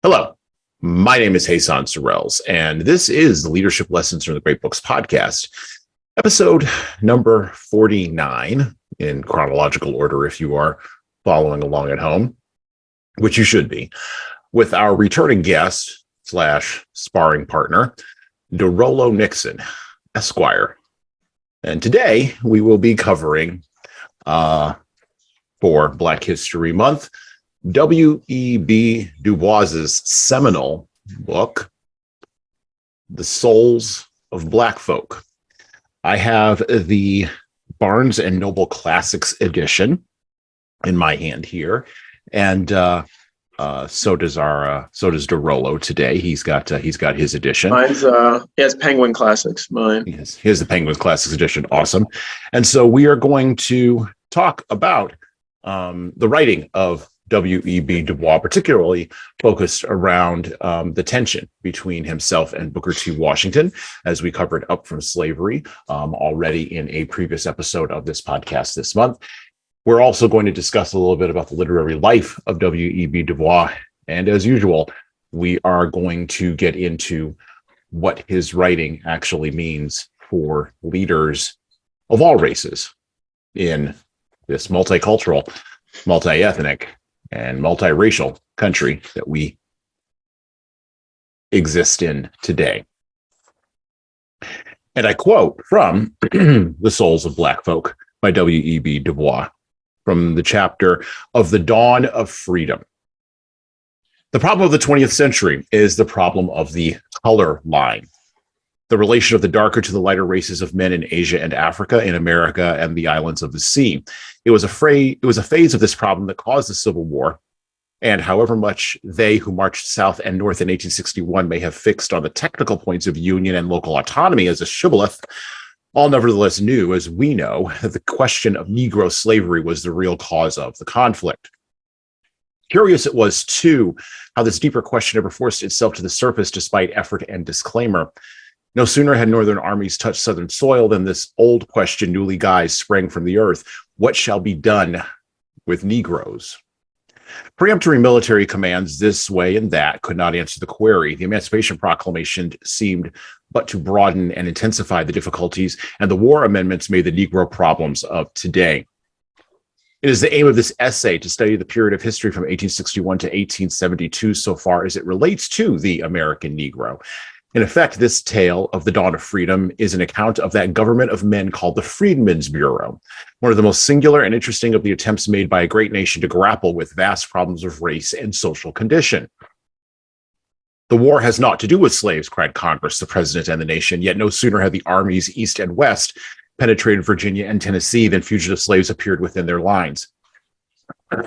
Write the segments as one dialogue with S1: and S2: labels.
S1: Hello, my name is Hassan Sorrells, and this is the Leadership Lessons from the Great Books podcast, episode number 49 in chronological order if you are following along at home, which you should be, with our returning guest / sparring partner, Dorollo Nixon, Esquire. And today we will be covering, for Black History Month, W.E.B. Du Bois's seminal book, The Souls of Black Folk. I have the Barnes and Noble Classics edition in my hand here, and so does Dorollo today. He's got his edition.
S2: Mine's has Penguin Classics. Mine.
S1: Here's the Penguin Classics edition. Awesome. And so we are going to talk about the writing of W.E.B. Du Bois, particularly focused around the tension between himself and Booker T. Washington, as we covered Up From Slavery already in a previous episode of this podcast this month. We're also going to discuss a little bit about the literary life of W.E.B. Du Bois. And as usual, we are going to get into what his writing actually means for leaders of all races in this multicultural, multi-ethnic, and multiracial country that we exist in today. And I quote from The Souls of Black Folk by W.E.B. Du Bois from the chapter of the Dawn of Freedom. The problem of the 20th century is the problem of the color line, the relation of the darker to the lighter races of men in Asia and Africa, in America and the islands of the sea. It was a phase of this problem that caused the Civil War, and however much they who marched south and north in 1861 may have fixed on the technical points of union and local autonomy as a shibboleth, all nevertheless knew, as we know, that the question of Negro slavery was the real cause of the conflict. Curious it was, too, how this deeper question never forced itself to the surface despite effort and disclaimer. No sooner had Northern armies touched Southern soil than this old question newly guised sprang from the earth: what shall be done with Negroes? Preemptory military commands this way and that could not answer the query. The Emancipation Proclamation seemed but to broaden and intensify the difficulties, and the war amendments made the Negro problems of today. It is the aim of this essay to study the period of history from 1861 to 1872 so far as it relates to the American Negro. In effect, this tale of the dawn of freedom is an account of that government of men called the Freedmen's Bureau, one of the most singular and interesting of the attempts made by a great nation to grapple with vast problems of race and social condition. The war has naught to do with slaves, cried Congress, the president, and the nation, yet no sooner had the armies east and west penetrated Virginia and Tennessee than fugitive slaves appeared within their lines.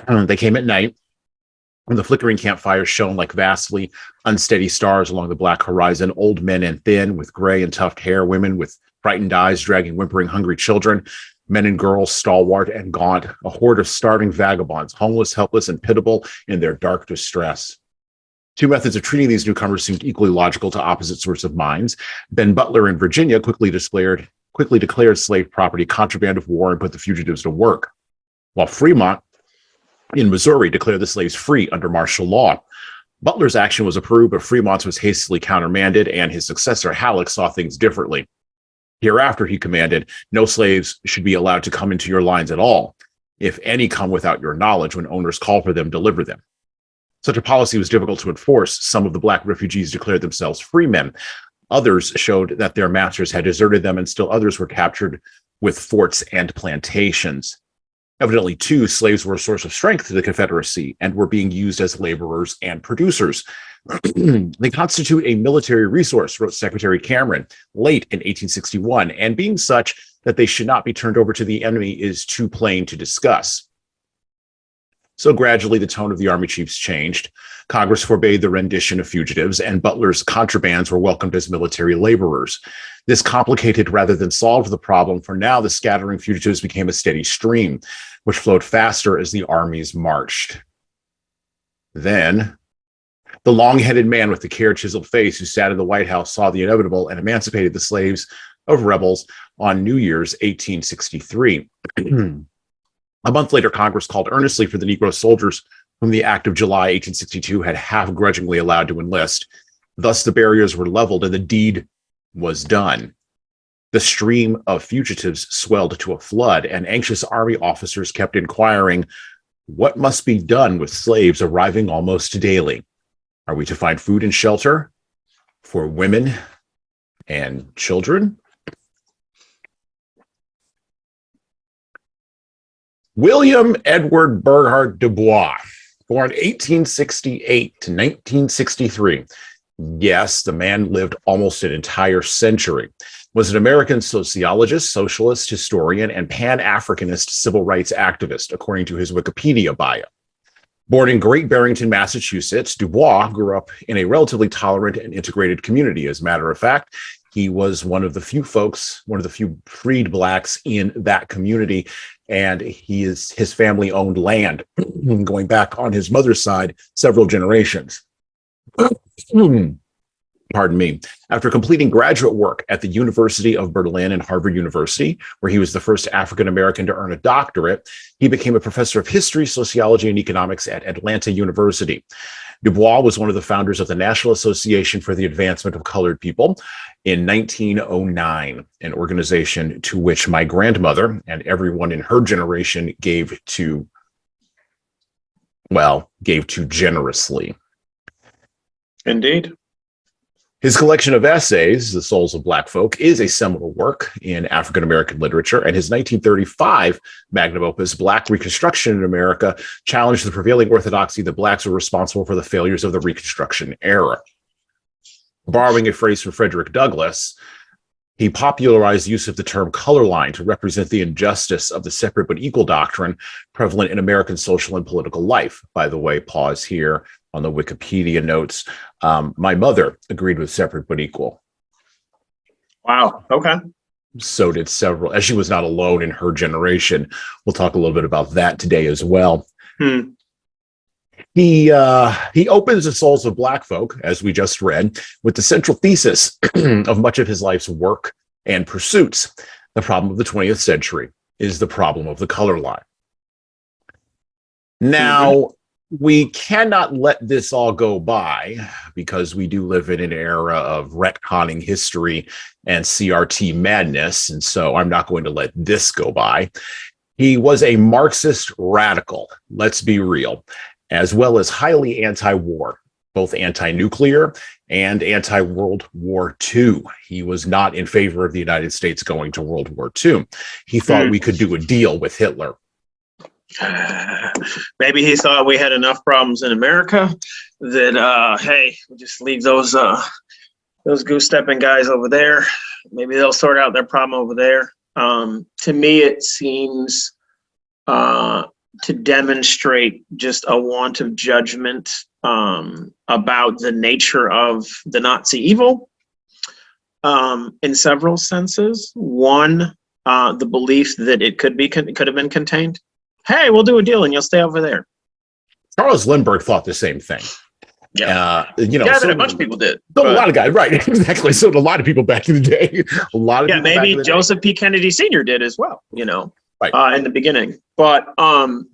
S1: They came at night, when the flickering campfires shone like vastly unsteady stars along the black horizon. Old men and thin, with gray and tufted hair, women with frightened eyes dragging whimpering hungry children, men and girls stalwart and gaunt, a horde of starving vagabonds, homeless, helpless, and pitiable in their dark distress. Two methods of treating these newcomers seemed equally logical to opposite sorts of minds. Ben Butler in Virginia quickly declared slave property contraband of war and put the fugitives to work, while Fremont in Missouri declared the slaves free under martial law. Butler's action was approved, but Fremont's was hastily countermanded, and his successor, Halleck, saw things differently. Hereafter, he commanded, no slaves should be allowed to come into your lines at all. If any come without your knowledge, when owners call for them, deliver them. Such a policy was difficult to enforce. Some of the black refugees declared themselves free men. Others showed that their masters had deserted them, and still others were captured with forts and plantations. Evidently, too, slaves were a source of strength to the Confederacy and were being used as laborers and producers. They constitute a military resource, wrote Secretary Cameron late in 1861, and being such that they should not be turned over to the enemy is too plain to discuss. So gradually, the tone of the army chiefs changed. Congress forbade the rendition of fugitives, and Butler's contrabands were welcomed as military laborers. This complicated rather than solved the problem, for now the scattering fugitives became a steady stream, which flowed faster as the armies marched. Then, the long-headed man with the care-chiseled face who sat in the White House saw the inevitable and emancipated the slaves of rebels on New Year's 1863. A month later, Congress called earnestly for the Negro soldiers whom the Act of July 1862 had half grudgingly allowed to enlist. Thus, the barriers were leveled and the deed was done. The stream of fugitives swelled to a flood, and anxious army officers kept inquiring, what must be done with slaves arriving almost daily? Are we to find food and shelter for women and children? William Edward Burghardt Du Bois, born 1868 to 1963. Yes, the man lived almost an entire century. Was an American sociologist, socialist, historian, and Pan-Africanist civil rights activist, according to his Wikipedia bio. Born in Great Barrington, Massachusetts, Du Bois grew up in a relatively tolerant and integrated community. As a matter of fact, he was one of the few freed Blacks in that community, and his family owned land going back on his mother's side several generations. Pardon me. After completing graduate work at the University of Berlin and Harvard University, where he was the first African-American to earn a doctorate, he became a professor of history, sociology, and economics at Atlanta University. Du Bois was one of the founders of the National Association for the Advancement of Colored People in 1909, an organization to which my grandmother and everyone in her generation gave to generously.
S2: Indeed.
S1: His collection of essays, The Souls of Black Folk, is a seminal work in African-American literature, and his 1935 magnum opus, Black Reconstruction in America, challenged the prevailing orthodoxy that Blacks were responsible for the failures of the Reconstruction era. Borrowing a phrase from Frederick Douglass, he popularized use of the term color line to represent the injustice of the separate but equal doctrine prevalent in American social and political life. By the way, pause here on the Wikipedia notes. My mother agreed with separate but equal.
S2: Wow. Okay.
S1: So did several, as she was not alone in her generation. We'll talk a little bit about that today as well. He opens The Souls of Black Folk, as we just read, with the central thesis of much of his life's work and pursuits. The problem of the 20th century is the problem of the color line. Now, we cannot let this all go by because we do live in an era of retconning history and CRT madness, and so I'm not going to let this go by. He was a Marxist radical, let's be real, as well as highly anti-war, both anti-nuclear and anti-World War II. He was not in favor of the United States going to World War II. He thought we could do a deal with Hitler.
S2: Maybe he thought we had enough problems in America that, hey, we'll just leave those goose-stepping guys over there. Maybe they'll sort out their problem over there. To me, it seems to demonstrate just a want of judgment about the nature of the Nazi evil in several senses. One, the belief that it could have been contained. Hey, we'll do a deal and you'll stay over there.
S1: Charles Lindbergh thought the same thing.
S2: Yeah,
S1: so
S2: a bunch of people did.
S1: So a lot of guys, right? Exactly. So a lot of people back in the day. A lot of people
S2: maybe Joseph P. Kennedy Sr. did as well.
S1: Right.
S2: In the beginning. But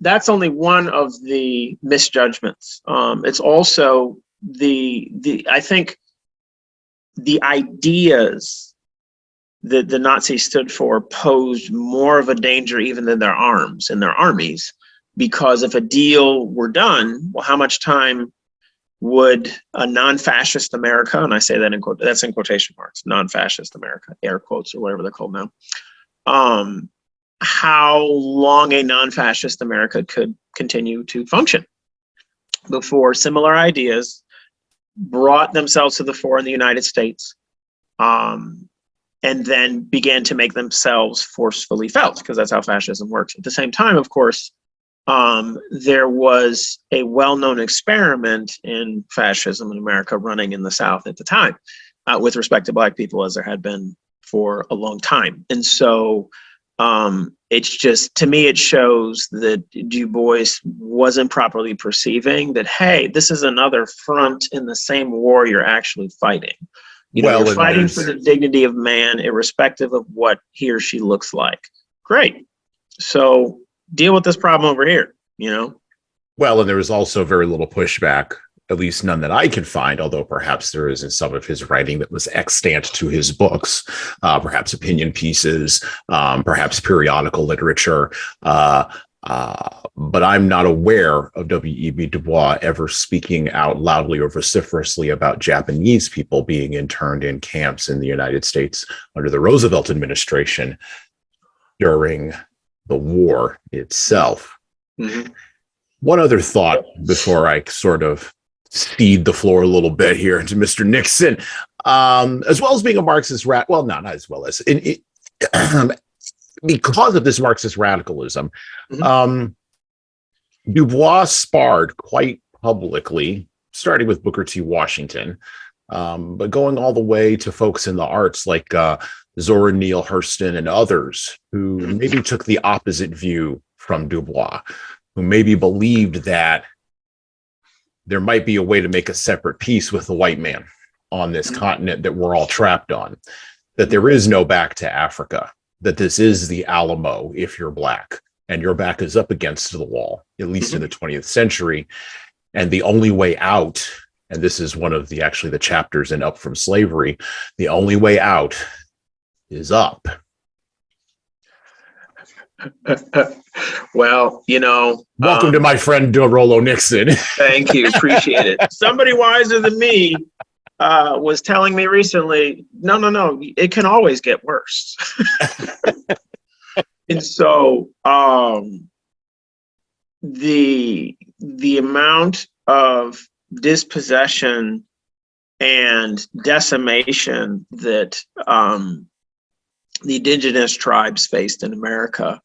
S2: that's only one of the misjudgments. It's also I think the ideas that the Nazis stood for posed more of a danger even than their arms and their armies, because if a deal were done, well, how much time would a non-fascist America, and I say that that's in quotation marks, non-fascist America, air quotes or whatever they're called now, how long a non-fascist America could continue to function before similar ideas brought themselves to the fore in the United States, and then began to make themselves forcefully felt, because that's how fascism works. At the same time, of course, there was a well-known experiment in fascism in America running in the South at the time with respect to Black people, as there had been for a long time. And so it's just, to me, it shows that Du Bois wasn't properly perceiving that, hey, this is another front in the same war you're actually fighting. You're fighting for the dignity of man, irrespective of what he or she looks like. Great. So deal with this problem over here,
S1: Well, and there was also very little pushback, at least none that I can find, although perhaps there is in some of his writing that was extant to his books, perhaps opinion pieces, perhaps periodical literature. But I'm not aware of W.E.B. Du Bois ever speaking out loudly or vociferously about Japanese people being interned in camps in the United States under the Roosevelt administration during the war itself.
S2: Mm-hmm.
S1: One other thought before I sort of cede the floor a little bit here to Mr. Nixon, as well as being a Marxist well, not as well as because of this Marxist radicalism, Du Bois sparred quite publicly, starting with Booker T. Washington, but going all the way to folks in the arts like Zora Neale Hurston and others who maybe took the opposite view from Du Bois, who maybe believed that there might be a way to make a separate peace with the white man on this continent that we're all trapped on, that there is no back to Africa, that this is the Alamo if you're Black, and your back is up against the wall, at least in the 20th century. And the only way out, and this is one of the chapters in Up from Slavery, the only way out is up.
S2: Well,
S1: welcome to my friend Dorollo Nixon.
S2: Thank you. Appreciate it. Somebody wiser than me was telling me recently, no, it can always get worse. And so the amount of dispossession and decimation that the indigenous tribes faced in America,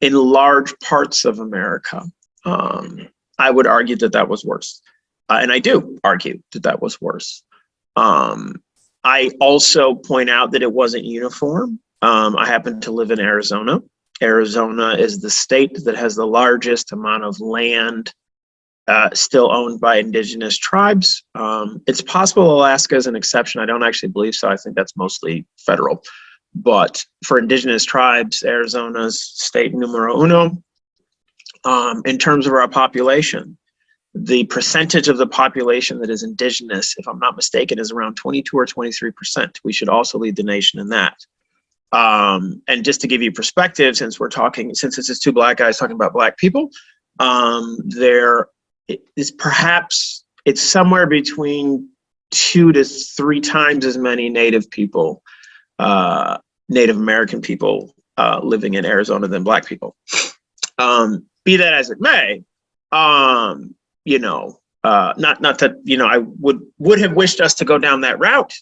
S2: in large parts of America, I would argue that was worse. And I do argue that was worse. I also point out that it wasn't uniform. I happen to live in Arizona. Arizona is the state that has the largest amount of land still owned by indigenous tribes. It's possible Alaska is an exception. I don't actually believe so. I think that's mostly federal. But for indigenous tribes, Arizona's state numero uno. In terms of our population, the percentage of the population that is indigenous, if I'm not mistaken, is around 22 or 23%. We should also lead the nation in that. And just to give you perspective, since this is two Black guys talking about Black people, there is it's somewhere between 2 to 3 times as many Native people, Native American people living in Arizona than Black people. Be that as it may, not that, I would have wished us to go down that route,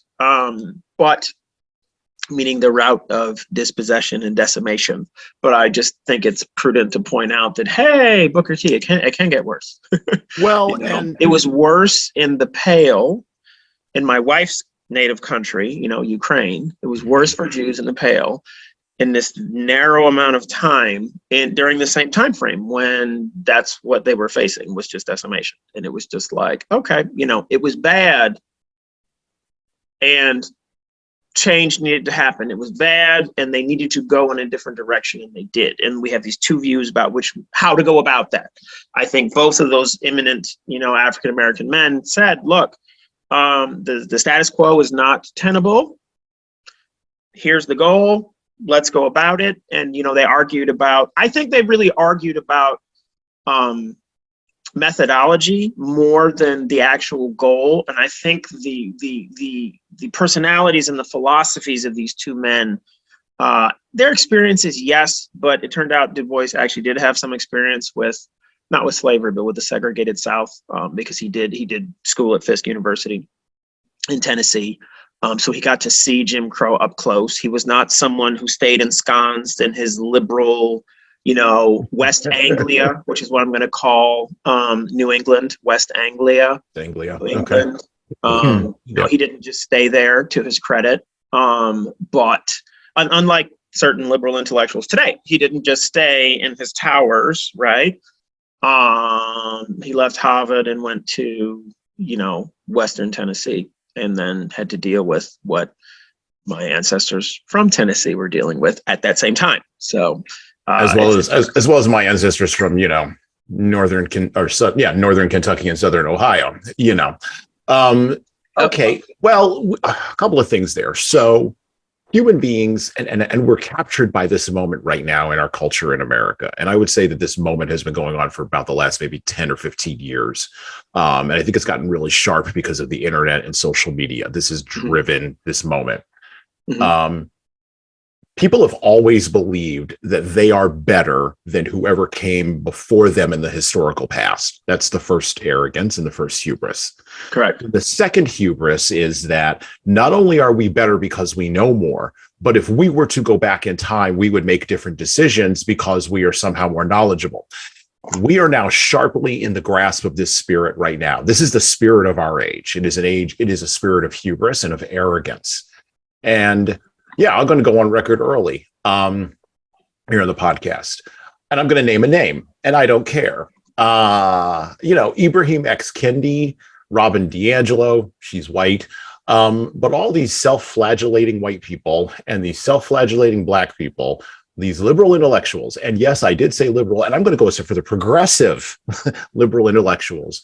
S2: but meaning the route of dispossession and decimation. But I just think it's prudent to point out that, hey, Booker T, it can get worse.
S1: Well,
S2: and it was worse in the Pale, in my wife's native country, Ukraine. It was worse for Jews in the Pale in this narrow amount of time during the same time frame when that's what they were facing, was just decimation. And it was just like, okay, it was bad and change needed to happen. It was bad and they needed to go in a different direction, and they did. And we have these two views about how to go about that. I think both of those eminent, African-American men said, look, the status quo is not tenable. Here's the goal. Let's go about it. And, they argued about, I think they really argued about methodology more than the actual goal. And I think the personalities and the philosophies of these two men, their experiences, yes, but it turned out Du Bois actually did have some experience not with slavery, but with the segregated South, because he did school at Fisk University in Tennessee. So he got to see Jim Crow up close. He was not someone who stayed ensconced in his liberal, West Anglia, which is what I'm going to call New England, West Anglia. New England. Okay. He didn't just stay there, to his credit. But unlike certain liberal intellectuals today, he didn't just stay in his towers, right? He left Harvard and went to, Western Tennessee, and then had to deal with what my ancestors from Tennessee were dealing with at that same time. So,
S1: as well as my ancestors from, northern Kentucky and southern Ohio. Okay, well, a couple of things there. So human beings, and we're captured by this moment right now in our culture in America. And I would say that this moment has been going on for about the last maybe 10 or 15 years. And I think it's gotten really sharp because of the internet and social media. This has driven this moment. People have always believed that they are better than whoever came before them in the historical past. That's the first arrogance and the first hubris.
S2: Correct.
S1: The second hubris is that not only are we better because we know more, but if we were to go back in time, we would make different decisions because we are somehow more knowledgeable. We are now sharply in the grasp of this spirit right now. This is the spirit of our age. It is a spirit of hubris and of arrogance. And yeah, I'm going to go on record early here on the podcast, and I'm going to name a name, and I don't care. Ibrahim X. Kendi, Robin DiAngelo, she's white, but all these self-flagellating white people and these self-flagellating Black people, these liberal intellectuals, and yes, I did say liberal, and I'm going to go for the progressive liberal intellectuals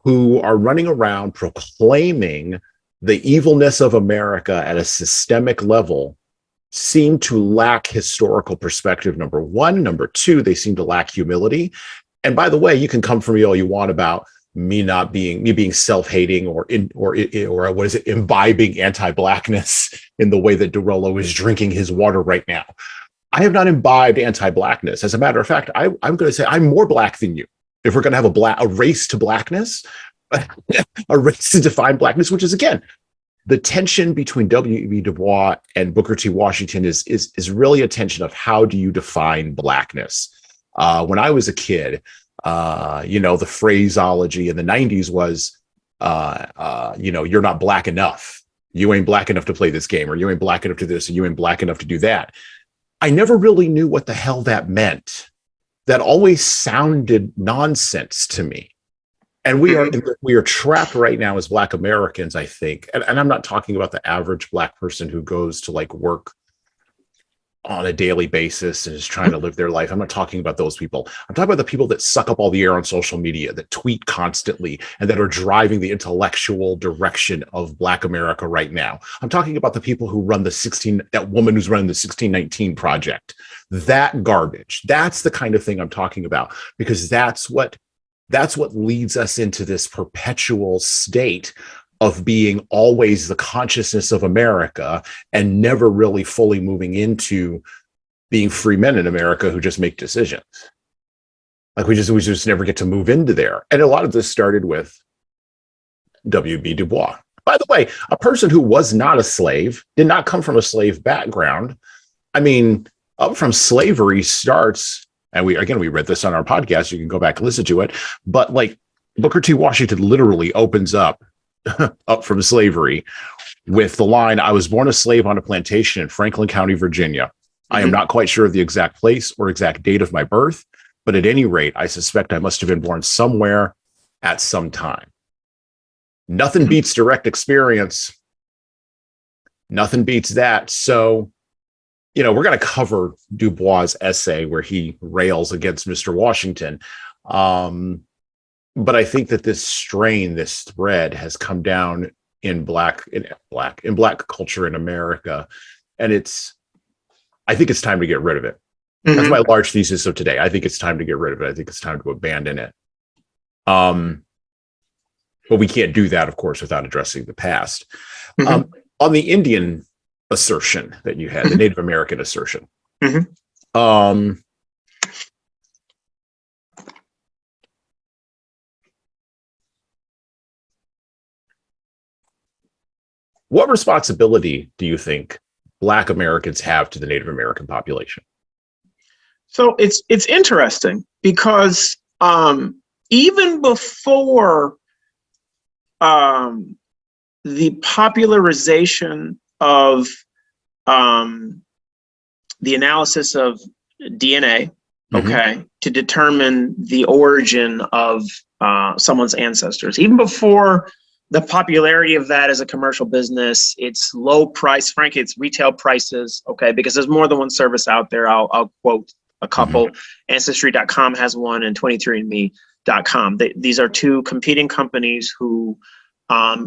S1: who are running around proclaiming the evilness of America at a systemic level, seem to lack historical perspective, number one. Number two, they seem to lack humility. And by the way, you can come for me all you want about me being self-hating or what is it, imbibing anti-Blackness in the way that Dorollo is drinking his water right now. I have not imbibed anti-Blackness. As a matter of fact, I'm going to say I'm more Black than you. If we're going to have a race to Blackness, a race to define Blackness, which is, again, the tension between W.E.B. Du Bois and Booker T. Washington is really a tension of how do you define Blackness. When I was a kid, the phraseology in the 90s was, you're not Black enough. You ain't Black enough to play this game, or you ain't Black enough to do this, and you ain't Black enough to do that. I never really knew what the hell that meant. That always sounded nonsense to me. And we are trapped right now as Black Americans, I think. And I'm not talking about the average Black person who goes to work on a daily basis and is trying to live their life. I'm not talking about those people. I'm talking about the people that suck up all the air on social media, that tweet constantly, and that are driving the intellectual direction of Black America right now. I'm talking about the people who run that woman who's running the 1619 project. That garbage. That's the kind of thing I'm talking about, because that's what leads us into this perpetual state of being always the consciousness of America and never really fully moving into being free men in America who just make decisions. We just never get to move into there. And a lot of this started with W.B. Du Bois. By the way, a person who was not a slave, did not come from a slave background. I mean, up from slavery starts, and we read this on our podcast, you can go back and listen to it, but Booker T. Washington literally opens up from slavery with the line, "I was born a slave on a plantation in Franklin County, Virginia. I am not quite sure of the exact place or exact date of my birth, but at any rate, I suspect I must have been born somewhere at some time." Nothing beats direct experience. Nothing beats that. So, we're going to cover Du Bois' essay where he rails against Mr. Washington. But I think that this thread has come down in black culture in America. And I think it's time to get rid of it. That's my large thesis of today. I think it's time to get rid of it. I think it's time to abandon it. But we can't do that, of course, without addressing the past. On the Indian assertion that you had, the Native American assertion. What responsibility do you think Black Americans have to the Native American population?
S2: So it's interesting because even before the popularization of the analysis of DNA, to determine the origin of someone's ancestors, even before the popularity of that as a commercial business, it's low price, frankly, it's retail prices, because there's more than one service out there. I'll quote a couple. Ancestry.com has one, and 23andme.com. These are two competing companies who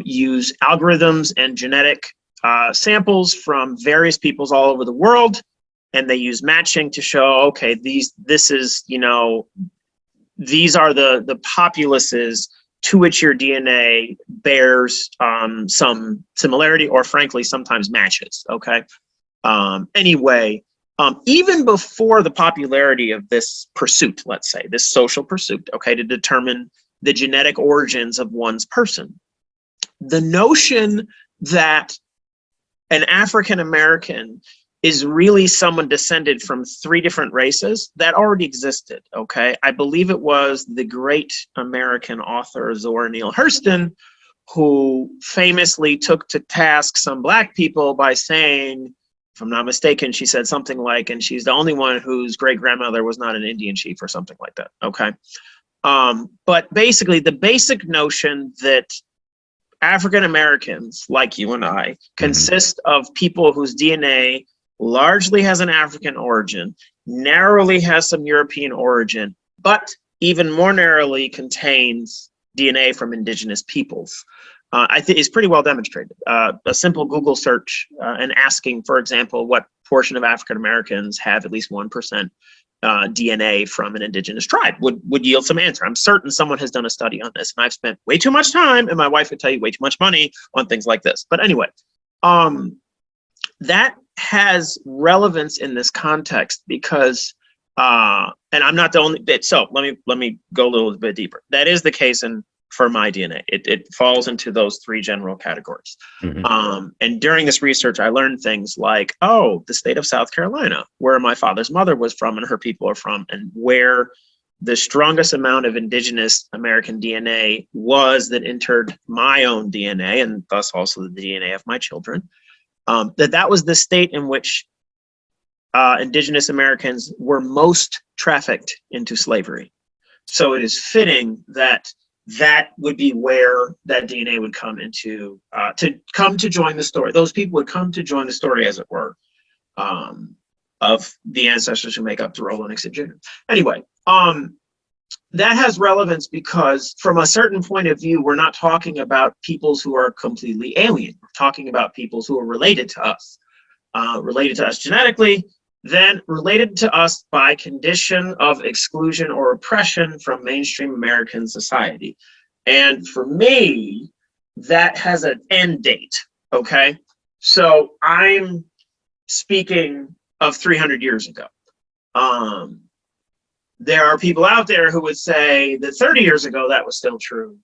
S2: use algorithms and genetic samples from various peoples all over the world, and they use matching to show, okay, these are the populaces to which your DNA bears some similarity, or frankly, sometimes matches, okay? Anyway, even before the popularity of this pursuit, let's say, this social pursuit, okay, to determine the genetic origins of one's person, the notion that an African American is really someone descended from three different races, that already existed, okay? I believe it was the great American author Zora Neale Hurston who famously took to task some Black people by saying, if I'm not mistaken, she said something like, and she's the only one whose great-grandmother was not an Indian chief or something like that, okay? But basically, the basic notion that African Americans, like you and I, consist of people whose DNA largely has an African origin, narrowly has some European origin, but even more narrowly contains DNA from indigenous peoples. I think is pretty well demonstrated. A simple Google search and asking, for example, what portion of African Americans have at least 1% DNA from an indigenous tribe would yield some answer. I'm certain someone has done a study on this, and I've spent way too much time, and my wife would tell you way too much money on things like this. But anyway, that has relevance in this context because, and I'm not the only bit. So let me go a little bit deeper. That is the case for my DNA. It falls into those three general categories. And during this research, I learned things like, the state of South Carolina, where my father's mother was from and her people are from, and where the strongest amount of indigenous American DNA was that entered my own DNA, and thus also the DNA of my children. That was the state in which indigenous Americans were most trafficked into slavery. So it is fitting that would be where that DNA would come into, to join the story. Those people would come to join the story, as it were, of the ancestors who make up Dorollo, Nixon Jr. Anyway, that has relevance because from a certain point of view, we're not talking about peoples who are completely alien. We're talking about peoples who are related to us genetically, then related to us by condition of exclusion or oppression from mainstream American society. And for me, that has an end date, okay? So I'm speaking of 300 years ago. There are people out there who would say that 30 years ago, that was still true.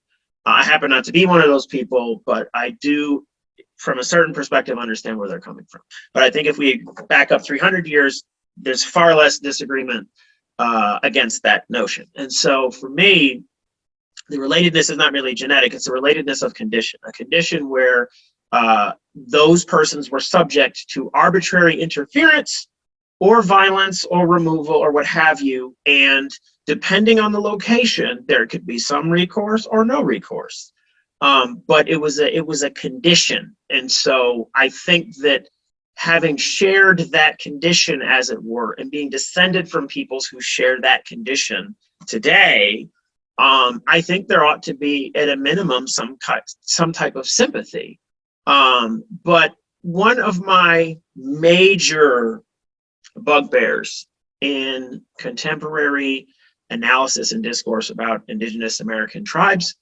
S2: I happen not to be one of those people, but I do, from a certain perspective, understand where they're coming from. But I think if we back up 300 years, there's far less disagreement against that notion. And so for me, the relatedness is not really genetic, it's a relatedness of condition, a condition where those persons were subject to arbitrary interference or violence or removal or what have you. And depending on the location, there could be some recourse or no recourse. But it was a condition. And so I think that having shared that condition, as it were, and being descended from peoples who share that condition today, I think there ought to be, at a minimum, some type of sympathy. But one of my major bugbears in contemporary analysis and discourse about indigenous American tribes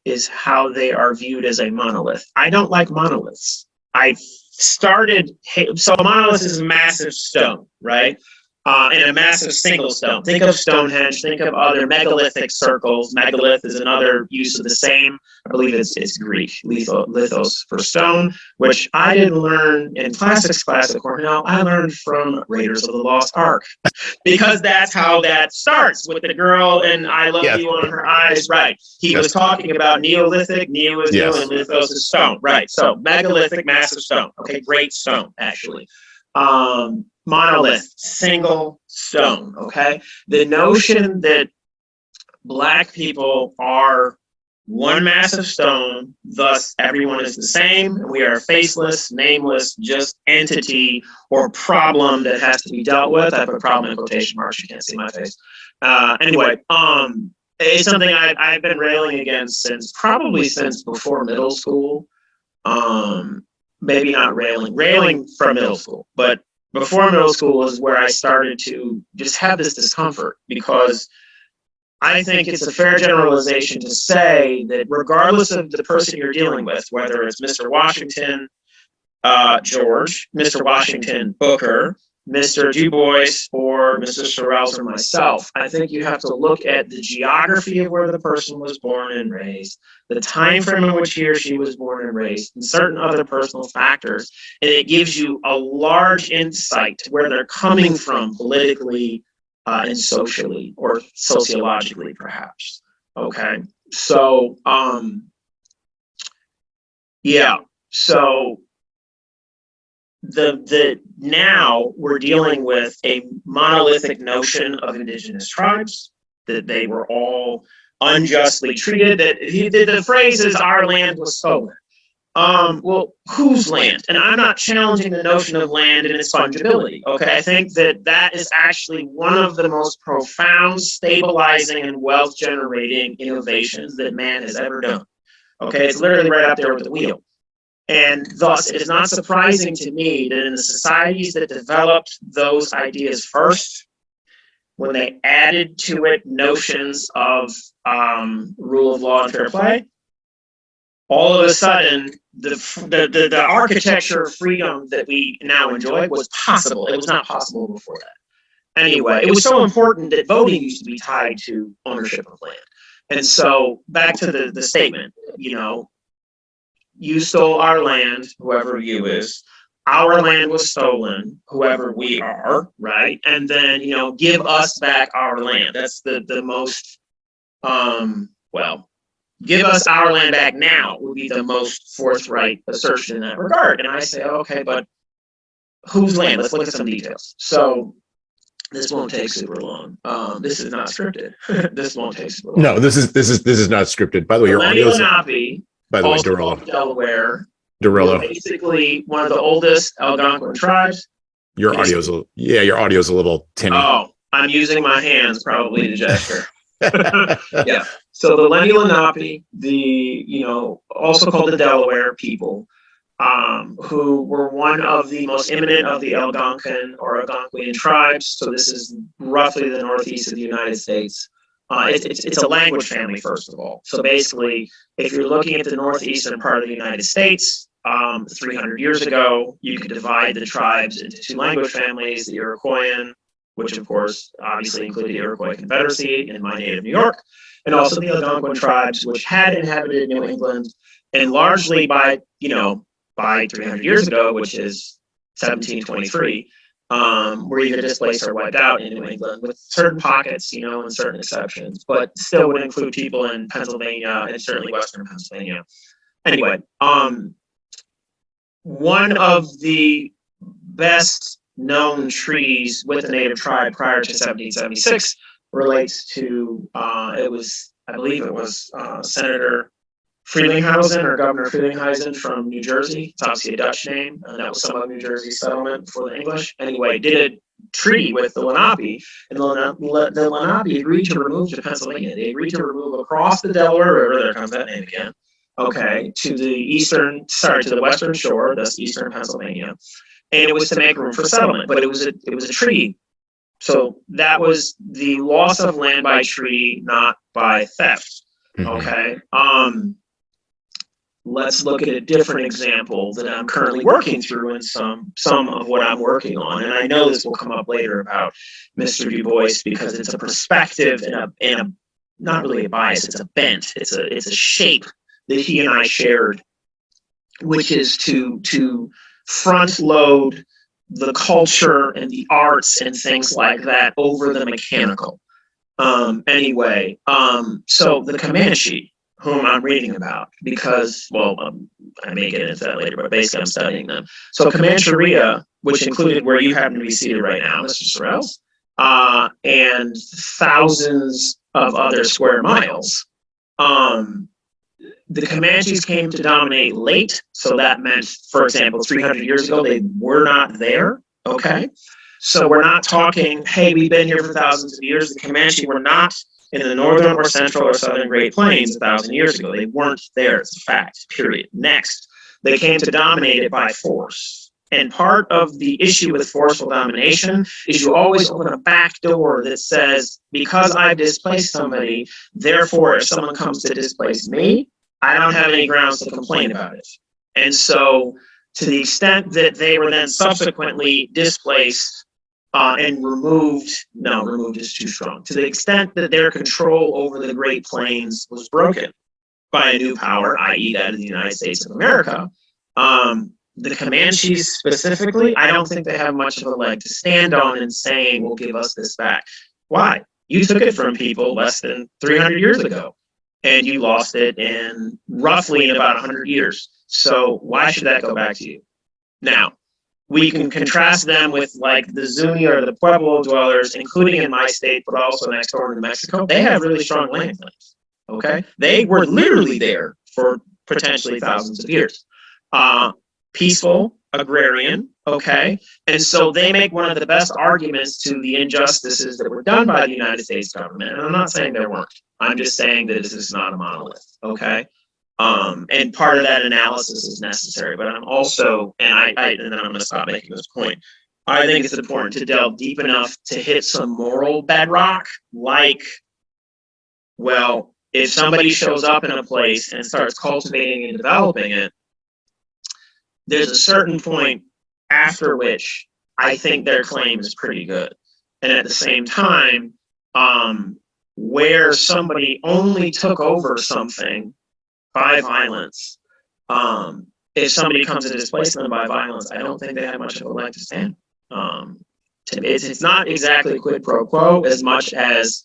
S2: is how they are viewed as a monolith. I don't like monoliths. So a monolith is a massive stone, right? And a massive single stone. Think of Stonehenge, think of other megalithic circles. Megalith is another use of the same, I believe it's Greek, lithos for stone, which I didn't learn in classics class at Cornell. I learned from Raiders of the Lost Ark, because that's how that starts, with the girl and I love you on her eyes, right? He was talking about Neolithic, Neo is new, and lithos is stone, right? So megalithic, massive stone. Okay, great stone, actually. Monolith, single stone, okay? The notion that Black people are one massive stone, thus everyone is the same, and we are a faceless, nameless, just entity or problem that has to be dealt with. I put problem in quotation marks, you can't see my face. Anyway, it's something I've been railing against since before middle school. Maybe not railing from middle school, but before middle school is where I started to just have this discomfort, because I think it's a fair generalization to say that regardless of the person you're dealing with, whether it's Mr. Washington, George, Mr. Washington, Booker, Mr. Du Bois, or Mr. Sorrells or myself, I think you have to look at the geography of where the person was born and raised, the time frame in which he or she was born and raised, and certain other personal factors, and it gives you a large insight to where they're coming from politically, and socially or sociologically, perhaps. Okay. So, yeah. So the now we're dealing with a monolithic notion of indigenous tribes, that they were all unjustly treated, that the phrase is our land was stolen. Well, whose land? And I'm not challenging the notion of land and its fungibility. Okay, I think that is actually one of the most profound, stabilizing, and wealth-generating innovations that man has ever done. Okay, it's literally right up there with the wheel. And thus, it is not surprising to me that in the societies that developed those ideas first, when they added to it notions of rule of law and fair play, all of a sudden, the architecture of freedom that we now enjoy was possible. It was not possible before that. Anyway, it was so important that voting used to be tied to ownership of land. And so back to the statement, you stole our land, whoever you is. Our land was stolen, whoever we are, right? And then, give us back our land. That's the most, give us our land back now would be the most forthright assertion in that regard. And I say, okay, but whose land? Let's look at some details. So this won't take super long. This is not scripted. This won't take super long.
S1: No, this is not scripted. By the way, your audio is. By the way, Dorollo.
S2: Delaware. Basically, one of the oldest Algonquin tribes.
S1: Your audio's a little tinny.
S2: Oh, I'm using my hands probably to gesture. Yeah. So the Lenni Lenape, also called the Delaware people, who were one of the most eminent of the Algonquin or Algonquian tribes. So this is roughly the northeast of the United States. It's a language family, first of all. So basically, if you're looking at the northeastern part of the United States, 300 years ago, you could divide the tribes into two language families: the Iroquoian, which of course obviously included the Iroquois Confederacy in my native New York, and also the Algonquin tribes, which had inhabited New England, and largely by 300 years ago, which is 1723, were either displaced or wiped out in New England, with certain pockets, and certain exceptions, but still would include people in Pennsylvania and certainly Western Pennsylvania. Anyway, one of the best known treaties with the native tribe prior to 1776 relates to, I believe it was Senator Frelinghuysen or Governor Frelinghuysen from New Jersey. It's obviously a Dutch name, and that was some of New Jersey's settlement before the English. Anyway, did a treaty with the Lenape, and the Lenape agreed to remove to Pennsylvania. They agreed to remove across the Delaware River, there comes that name again, okay, to the western shore, thus eastern Pennsylvania. And it was to make room for settlement, but it was a treaty. So that was the loss of land by treaty, not by theft. Okay. Let's look at a different example that I'm currently working through in some of what I'm working on. And I know this will come up later about Mr. Du Bois, because it's a perspective and a not really a bias, it's a bent, it's a shape that he and I shared, which is to front load the culture and the arts and things like that over the mechanical. So the Comanche, whom I'm reading about, because, I may get into that later, but basically I'm studying them. So Comancheria, which included where you happen to be seated right now, Mr. Sorrells, and thousands of other square miles, the Comanches came to dominate late. So that meant, for example, 300 years ago, they were not there. Okay. So we're not talking, hey, we've been here for thousands of years. The Comanche were not in the northern or central or southern Great Plains 1,000 years ago. They weren't there. It's a fact, period. Next, they came to dominate it by force. And part of the issue with forceful domination is you always open a back door that says, because I've displaced somebody, therefore, if someone comes to displace me, I don't have any grounds to complain about it. And so to the extent that they were then subsequently displaced and removed is too strong. To the extent that their control over the Great Plains was broken by a new power, i.e. that of the United States of America, the Comanches specifically, I don't think they have much of a leg to stand on in saying, well, give us this back. Why? You took it from people less than 300 years ago, and you lost it in about 100 years. So why should that go back to you? Now, we can contrast them with like the Zuni or the Pueblo dwellers, including in my state, but also next door in Mexico. They have really strong land claims. Okay. They were literally there for potentially thousands of years. Peaceful, agrarian. Okay. And so they make one of the best arguments to the injustices that were done by the United States government. And I'm not saying there weren't. I'm just saying that this is not a monolith. Okay. And part of that analysis is necessary, but I'm also, and then I'm going to stop making this point. I think it's important to delve deep enough to hit some moral bedrock, like, well, if somebody shows up in a place and starts cultivating and developing it, there's a certain point after which I think their claim is pretty good. And at the same time, where somebody only took over something by violence, if somebody comes to displace them by violence, I don't think they have much of a leg to stand. It's not exactly quid pro quo as much as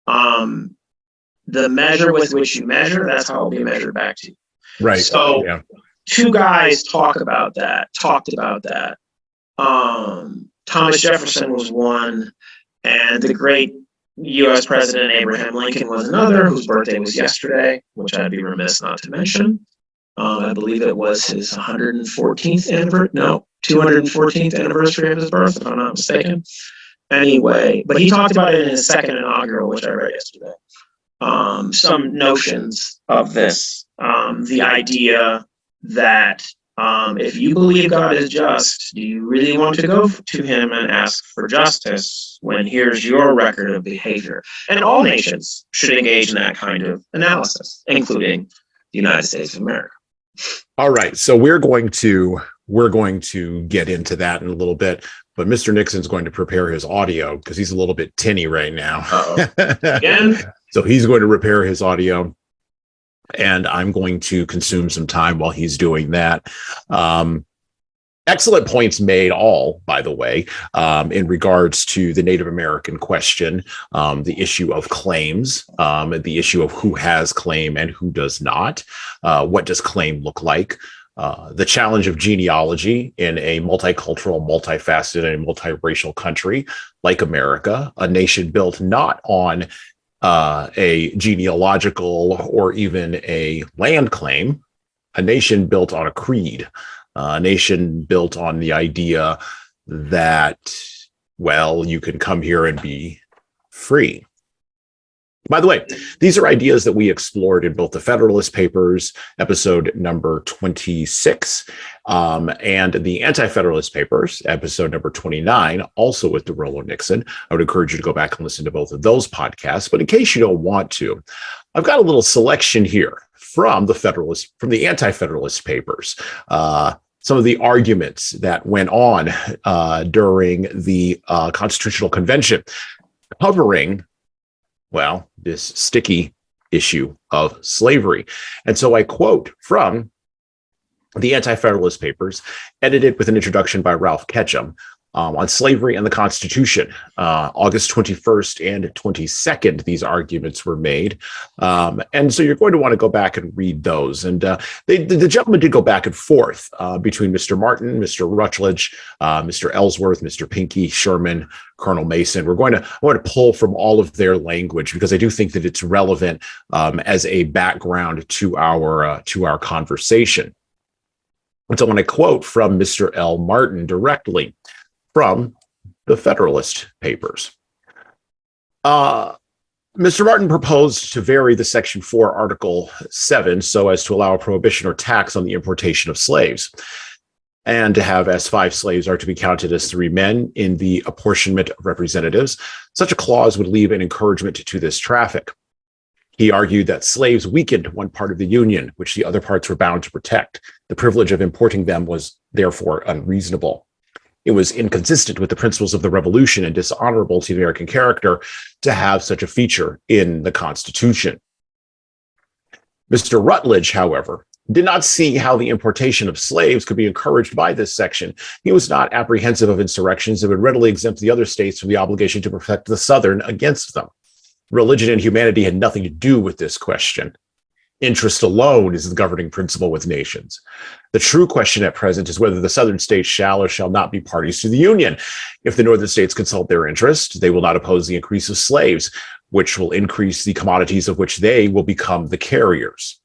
S2: the measure with which you measure, that's how it'll be measured back to you.
S1: Right.
S2: So yeah. Two guys talked about that. Thomas Jefferson was one, and the great U.S. President Abraham Lincoln was another, whose birthday was yesterday, which I'd be remiss not to mention. I believe it was his 214th anniversary of his birth, if I'm not mistaken. Anyway, but he talked about it in his second inaugural, which I read yesterday. Some notions of this, the idea that if you believe God is just, do you really want to go to him and ask for justice when here's your record of behavior? And all nations should engage in that kind of analysis, including the United States of America.
S1: All right. So we're going to get into that in a little bit, but Mr. Nixon's going to prepare his audio because he's a little bit tinny right now.
S2: Again?
S1: So he's going to repair his audio, and I'm going to consume some time while he's doing that. Excellent points made, all, by the way, in regards to the Native American question, the issue of claims, the issue of who has claim and who does not. What does claim look like? The challenge of genealogy in a multicultural, multifaceted, and multiracial country like America, a nation built not on a genealogical or even a land claim, a nation built on a creed, a nation built on the idea that, well, you can come here and be free. By the way, these are ideas that we explored in both the Federalist Papers, episode number 26, and the Anti-Federalist Papers, episode number 29, also with Dorollo Nixon. I would encourage you to go back and listen to both of those podcasts. But in case you don't want to, I've got a little selection here from the Anti-Federalist Papers. Some of the arguments that went on during the Constitutional Convention covering, well, this sticky issue of slavery. And so I quote from the Anti-Federalist Papers, edited with an introduction by Ralph Ketchum, on slavery and the Constitution. August 21st and 22nd, these arguments were made. And so you're going to want to go back and read those. And the gentleman did go back and forth between Mr. Martin, Mr. Rutledge, Mr. Ellsworth, Mr. Pinckey, Sherman, Colonel Mason. I want to pull from all of their language because I do think that it's relevant as a background to our conversation. And so I want to quote from Mr. L. Martin directly from the Federalist Papers. Mr. Martin proposed to vary the Section 4, Article 7 so as to allow a prohibition or tax on the importation of slaves, and to have as 5 slaves are to be counted as 3 men in the apportionment of representatives. Such a clause would leave an encouragement to this traffic. He argued that slaves weakened one part of the Union, which the other parts were bound to protect. The privilege of importing them was therefore unreasonable. It was inconsistent with the principles of the Revolution and dishonorable to American character to have such a feature in the Constitution. Mr. Rutledge, however, did not see how the importation of slaves could be encouraged by this section. He was not apprehensive of insurrections and would readily exempt the other states from the obligation to protect the Southern against them. Religion and humanity had nothing to do with this question. Interest alone is the governing principle with nations. The true question at present is whether the Southern states shall or shall not be parties to the Union. If the Northern states consult their interest, they will not oppose the increase of slaves, which will increase the commodities of which they will become the carriers.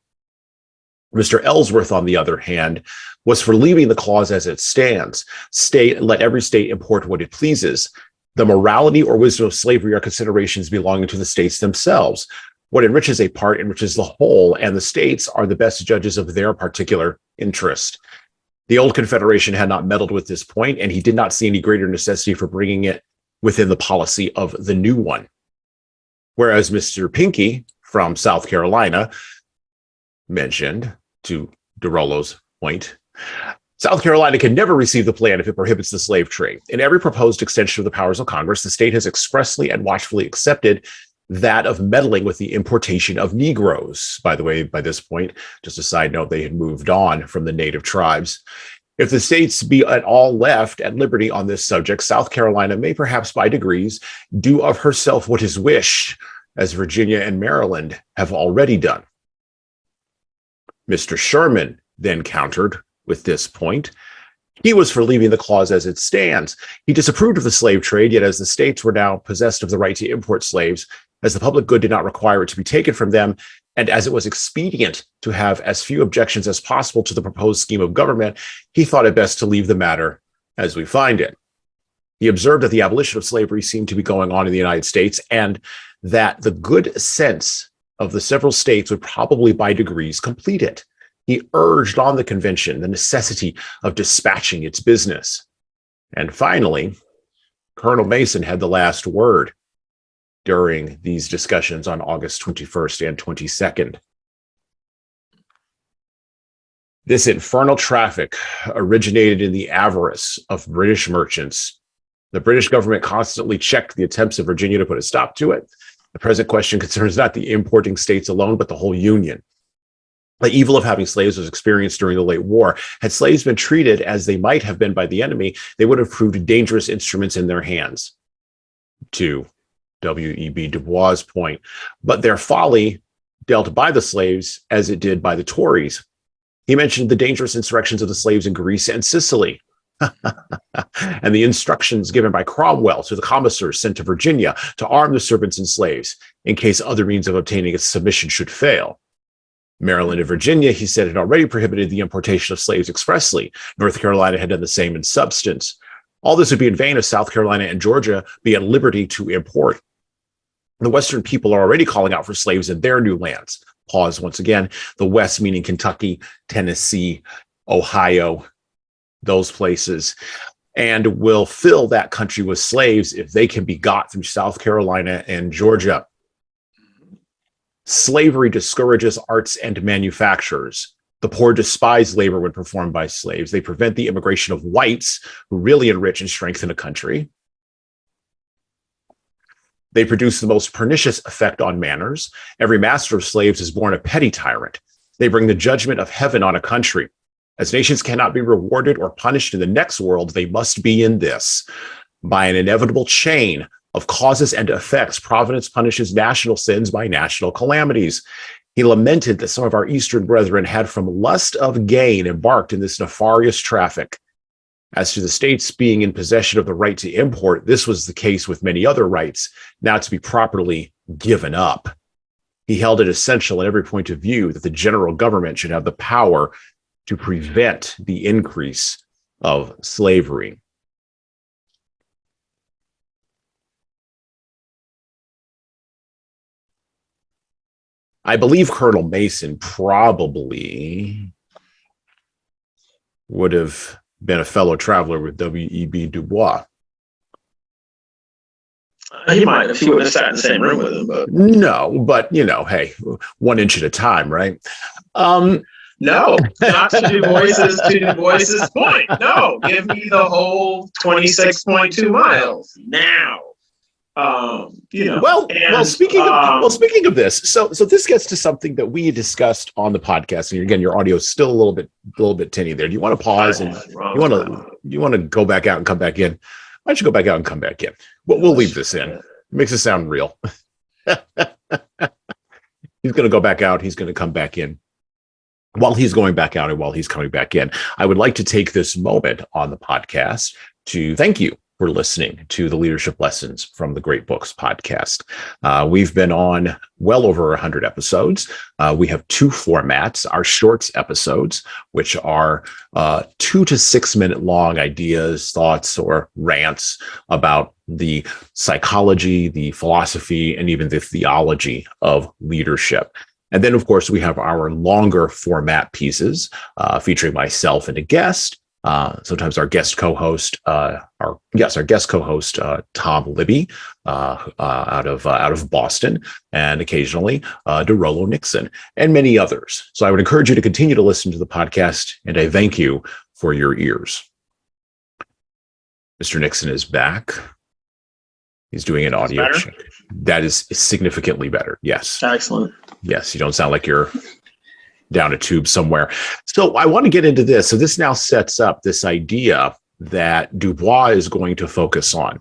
S1: Mr. Ellsworth, on the other hand, was for leaving the clause as it stands. Let every state import what it pleases. The morality or wisdom of slavery are considerations belonging to the states themselves. What enriches a part enriches the whole, and the states are the best judges of their particular interest. The old Confederation had not meddled with this point, and he did not see any greater necessity for bringing it within the policy of the new one. Whereas Mr. Pinckey from South Carolina mentioned, to Dorollo's point, South Carolina can never receive the plan if it prohibits the slave trade. In every proposed extension of the powers of Congress, the state has expressly and watchfully accepted that of meddling with the importation of Negroes. By the way, by this point, just a side note, they had moved on from the native tribes. If the states be at all left at liberty on this subject, South Carolina may perhaps by degrees do of herself what is wished, as Virginia and Maryland have already done. Mr. Sherman then countered with this point. He was for leaving the clause as it stands. He disapproved of the slave trade, yet as the states were now possessed of the right to import slaves, as the public good did not require it to be taken from them, and as it was expedient to have as few objections as possible to the proposed scheme of government, he thought it best to leave the matter as we find it. He observed that the abolition of slavery seemed to be going on in the United States, and that the good sense of the several states would probably by degrees complete it. He urged on the convention the necessity of dispatching its business. And finally, Colonel Mason had the last word during these discussions on August 21st and 22nd. This infernal traffic originated in the avarice of British merchants. The British government constantly checked the attempts of Virginia to put a stop to it. The present question concerns not the importing states alone, but the whole Union. The evil of having slaves was experienced during the late war. Had slaves been treated as they might have been by the enemy, they would have proved dangerous instruments in their hands. To W.E.B. Du Bois' point, but their folly dealt by the slaves as it did by the Tories. He mentioned the dangerous insurrections of the slaves in Greece and Sicily, and the instructions given by Cromwell to the commissars sent to Virginia to arm the servants and slaves in case other means of obtaining its submission should fail. Maryland and Virginia, he said, had already prohibited the importation of slaves expressly. North Carolina had done the same in substance. All this would be in vain if South Carolina and Georgia be at liberty to import. The Western people are already calling out for slaves in their new lands. Pause once again. The West meaning Kentucky, Tennessee, Ohio, those places, and will fill that country with slaves if they can be got through South Carolina and Georgia. Slavery discourages arts and manufacturers. The poor despise labor when performed by slaves. They prevent the immigration of whites who really enrich and strengthen a country. They produce the most pernicious effect on manners. Every master of slaves is born a petty tyrant. They bring the judgment of heaven on a country. As nations cannot be rewarded or punished in the next world, they must be in this. By an inevitable chain of causes and effects, providence punishes national sins by national calamities. He lamented that some of our Eastern brethren had from lust of gain embarked in this nefarious traffic. As to the states being in possession of the right to import, this was the case with many other rights, now to be properly given up. He held it essential in every point of view that the general government should have the power to prevent the increase of slavery. I believe Colonel Mason probably would have been a fellow traveler with W.E.B. Du Bois.
S2: He might if he would have sat in the same room with him, but
S1: no, but hey, 1 inch at a time, right?
S2: No, not to Du Bois's point. No, give me the whole 26.2 miles now.
S1: Speaking of this, so this gets to something that we discussed on the podcast, and again, your audio is still a little bit tinny there. Do you want to pause and you want to go back out and come back in? Why don't you go back out and come back in? We'll leave this in. It makes it sound real. He's going to go back out. He's going to come back in. While he's going back out and while he's coming back in, I would like to take this moment on the podcast to thank you for listening to the Leadership Lessons from the Great Books podcast. We've been on well over 100 episodes. We have 2 formats: our shorts episodes, which are 2 to 6 minute long ideas, thoughts, or rants about the psychology, the philosophy, and even the theology of leadership. And then, of course, we have our longer format pieces featuring myself and a guest. Sometimes our guest co-host, Tom Libby, out of Boston, and occasionally Dorollo Nixon, and many others. So I would encourage you to continue to listen to the podcast, and I thank you for your ears. Mr. Nixon is back. He's doing an audio check. That is significantly better. Yes.
S2: Excellent.
S1: Yes, you don't sound like you're down a tube somewhere. So I want to get into this. So this now sets up this idea that Du Bois is going to focus on.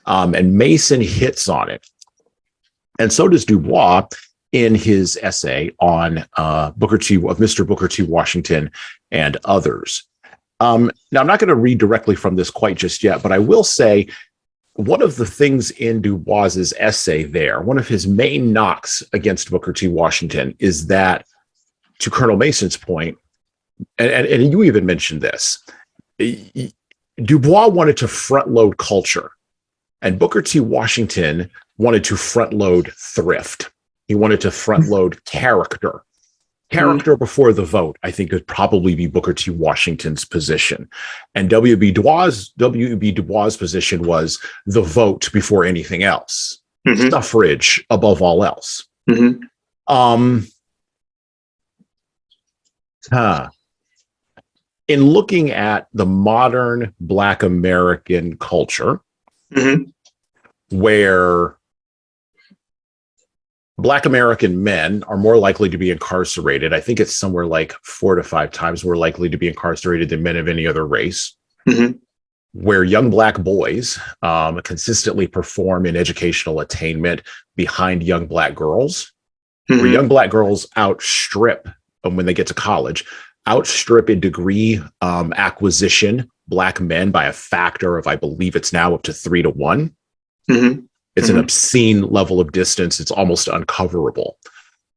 S1: And Mason hits on it. And so does Du Bois in his essay on Mr. Booker T. Washington and others. Now, I'm not going to read directly from this quite just yet, but I will say one of the things in Du Bois's essay there, one of his main knocks against Booker T. Washington is that, to Colonel Mason's point, and you even mentioned this, Du Bois wanted to front load culture, and Booker T. Washington wanted to front load thrift. He wanted to front load character. Character before the vote, I think, would probably be Booker T. Washington's position. And W.E.B. Du Bois' position was the vote before anything else. Mm-hmm. Suffrage above all else. Mm-hmm. In looking at the modern Black American culture, mm-hmm. where Black American men are more likely to be incarcerated, I think it's somewhere like 4 to 5 times more likely to be incarcerated than men of any other race, mm-hmm. where young Black boys consistently perform in educational attainment behind young Black girls, mm-hmm. where young Black girls outstrip, when they get to college, outstrip in degree acquisition Black men by a factor of, I believe it's now up to 3 to 1. Mm-hmm. It's mm-hmm. an obscene level of distance. It's almost uncoverable.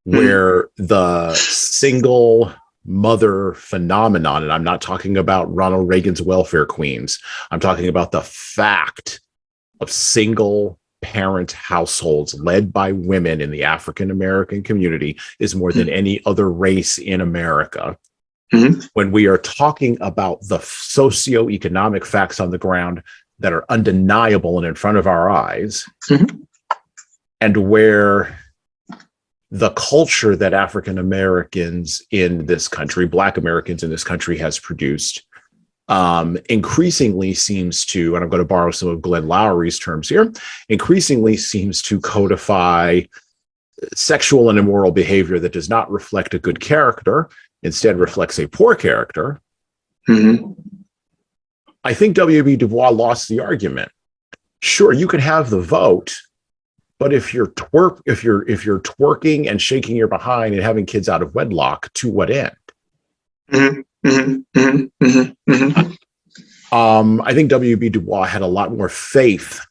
S1: Mm-hmm. Where the single mother phenomenon, and I'm not talking about Ronald Reagan's welfare queens, I'm talking about the fact of single parent households led by women in the African American community is more than any other race in America. Mm-hmm. When we are talking about the socioeconomic facts on the ground that are undeniable and in front of our eyes, mm-hmm. and where the culture that African Americans in this country, Black Americans in this country, has produced, increasingly seems to, and I'm going to borrow some of Glenn Lowry's terms here, increasingly seems to codify sexual and immoral behavior that does not reflect a good character, instead reflects a poor character,
S2: Mm-hmm.
S1: I think W.E.B. Du Bois lost the argument. Sure, you could have the vote, but if you're twerking and shaking your behind and having kids out of wedlock, to what end?
S2: Mm-hmm. Mm-hmm. Mm-hmm. Mm-hmm. Mm-hmm.
S1: I think W.E.B. Du Bois had a lot more faith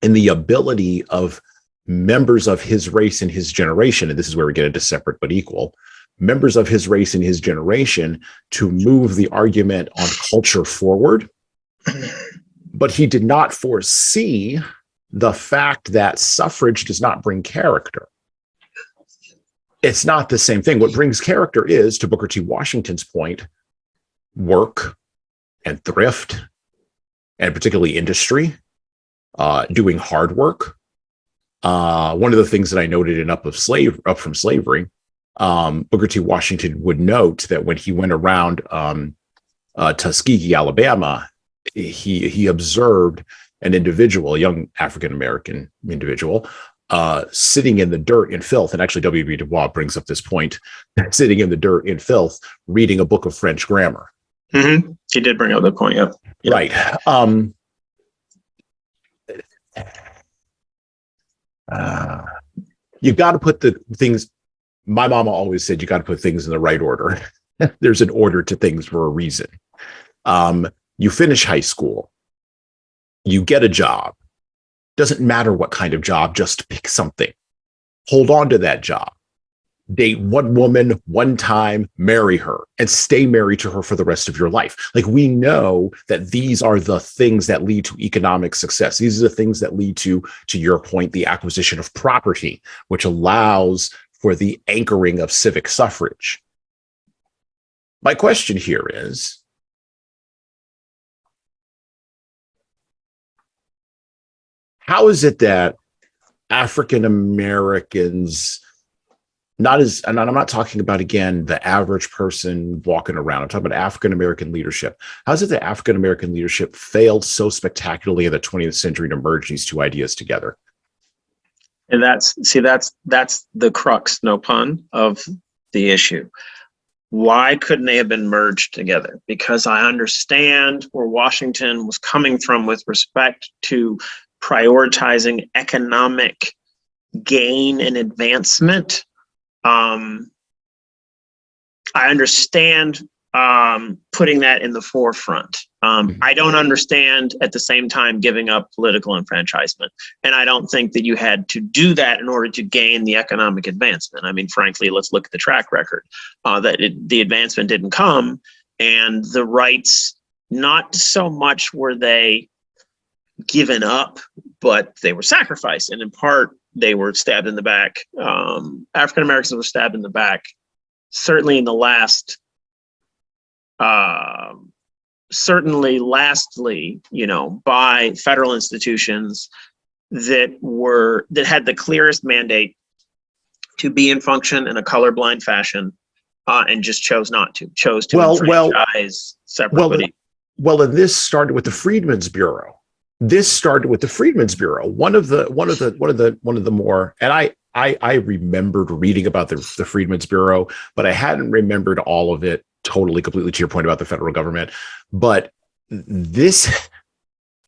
S1: in the ability of members of his race and his generation, and this is where we get into separate but equal, members of his race and his generation to move the argument on culture forward. But he did not foresee the fact that suffrage does not bring character. It's not the same thing. What brings character is, to Booker T. Washington's point, work and thrift, and particularly industry, doing hard work. One of the things that I noted in Up from Slavery, Booker T. Washington would note that when he went around Tuskegee, Alabama, he observed an individual, a young African-American individual, sitting in the dirt and filth. And actually, W.E.B. Du Bois brings up this point, sitting in the dirt and filth, reading a book of French grammar.
S2: Mm-hmm. He did bring up the point. Yep.
S1: Right. You got to put the things, my mama always said, you got to put things in the right order. There's an order to things for a reason. You finish high school, you get a job. Doesn't matter what kind of job, just pick something. Hold on to that job. Date one woman, one time, marry her, and stay married to her for the rest of your life. Like, we know that these are the things that lead to economic success. These are the things that lead to your point, the acquisition of property, which allows for the anchoring of civic suffrage. My question here is, how is it that African Americans, and I'm not talking about, again, the average person walking around, I'm talking about African American leadership. How is it that African American leadership failed so spectacularly in the 20th century to merge these two ideas together?
S2: And that's the crux, no pun, of the issue. Why couldn't they have been merged together? Because I understand where Washington was coming from with respect to prioritizing economic gain and advancement. I understand putting that in the forefront. I don't understand at the same time giving up political enfranchisement. And I don't think that you had to do that in order to gain the economic advancement. I mean, frankly, let's look at the track record. The advancement didn't come, and the rights, not so much were they given up, but they were sacrificed. And in part, they were stabbed in the back. African Americans were stabbed in the back, certainly in the last, lastly, by federal institutions that had the clearest mandate to be in function in a colorblind fashion, and just chose not to, enfranchise separately.
S1: Well, and this started with the Freedmen's Bureau. One of the more, and I remembered reading about the Freedmen's Bureau, but I hadn't remembered all of it totally, completely, to your point about the federal government. But this,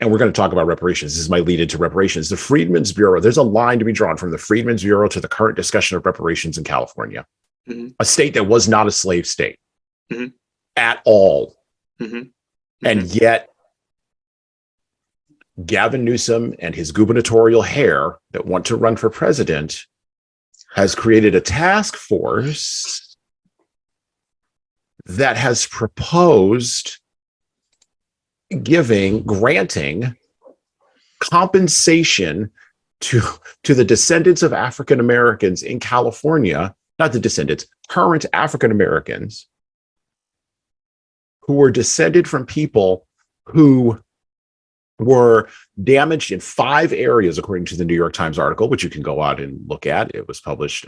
S1: and we're going to talk about reparations. This is my lead into reparations. The Freedmen's Bureau, there's a line to be drawn from the Freedmen's Bureau to the current discussion of reparations in California, a state that was not a slave state at all. And yet, Gavin Newsom and his gubernatorial hair that want to run for president has created a task force that has proposed granting compensation to the descendants of African Americans in California, not the descendants, current African Americans who were descended from people who were damaged in 5 areas, according to the New York Times article, which you can go out and look at. It was published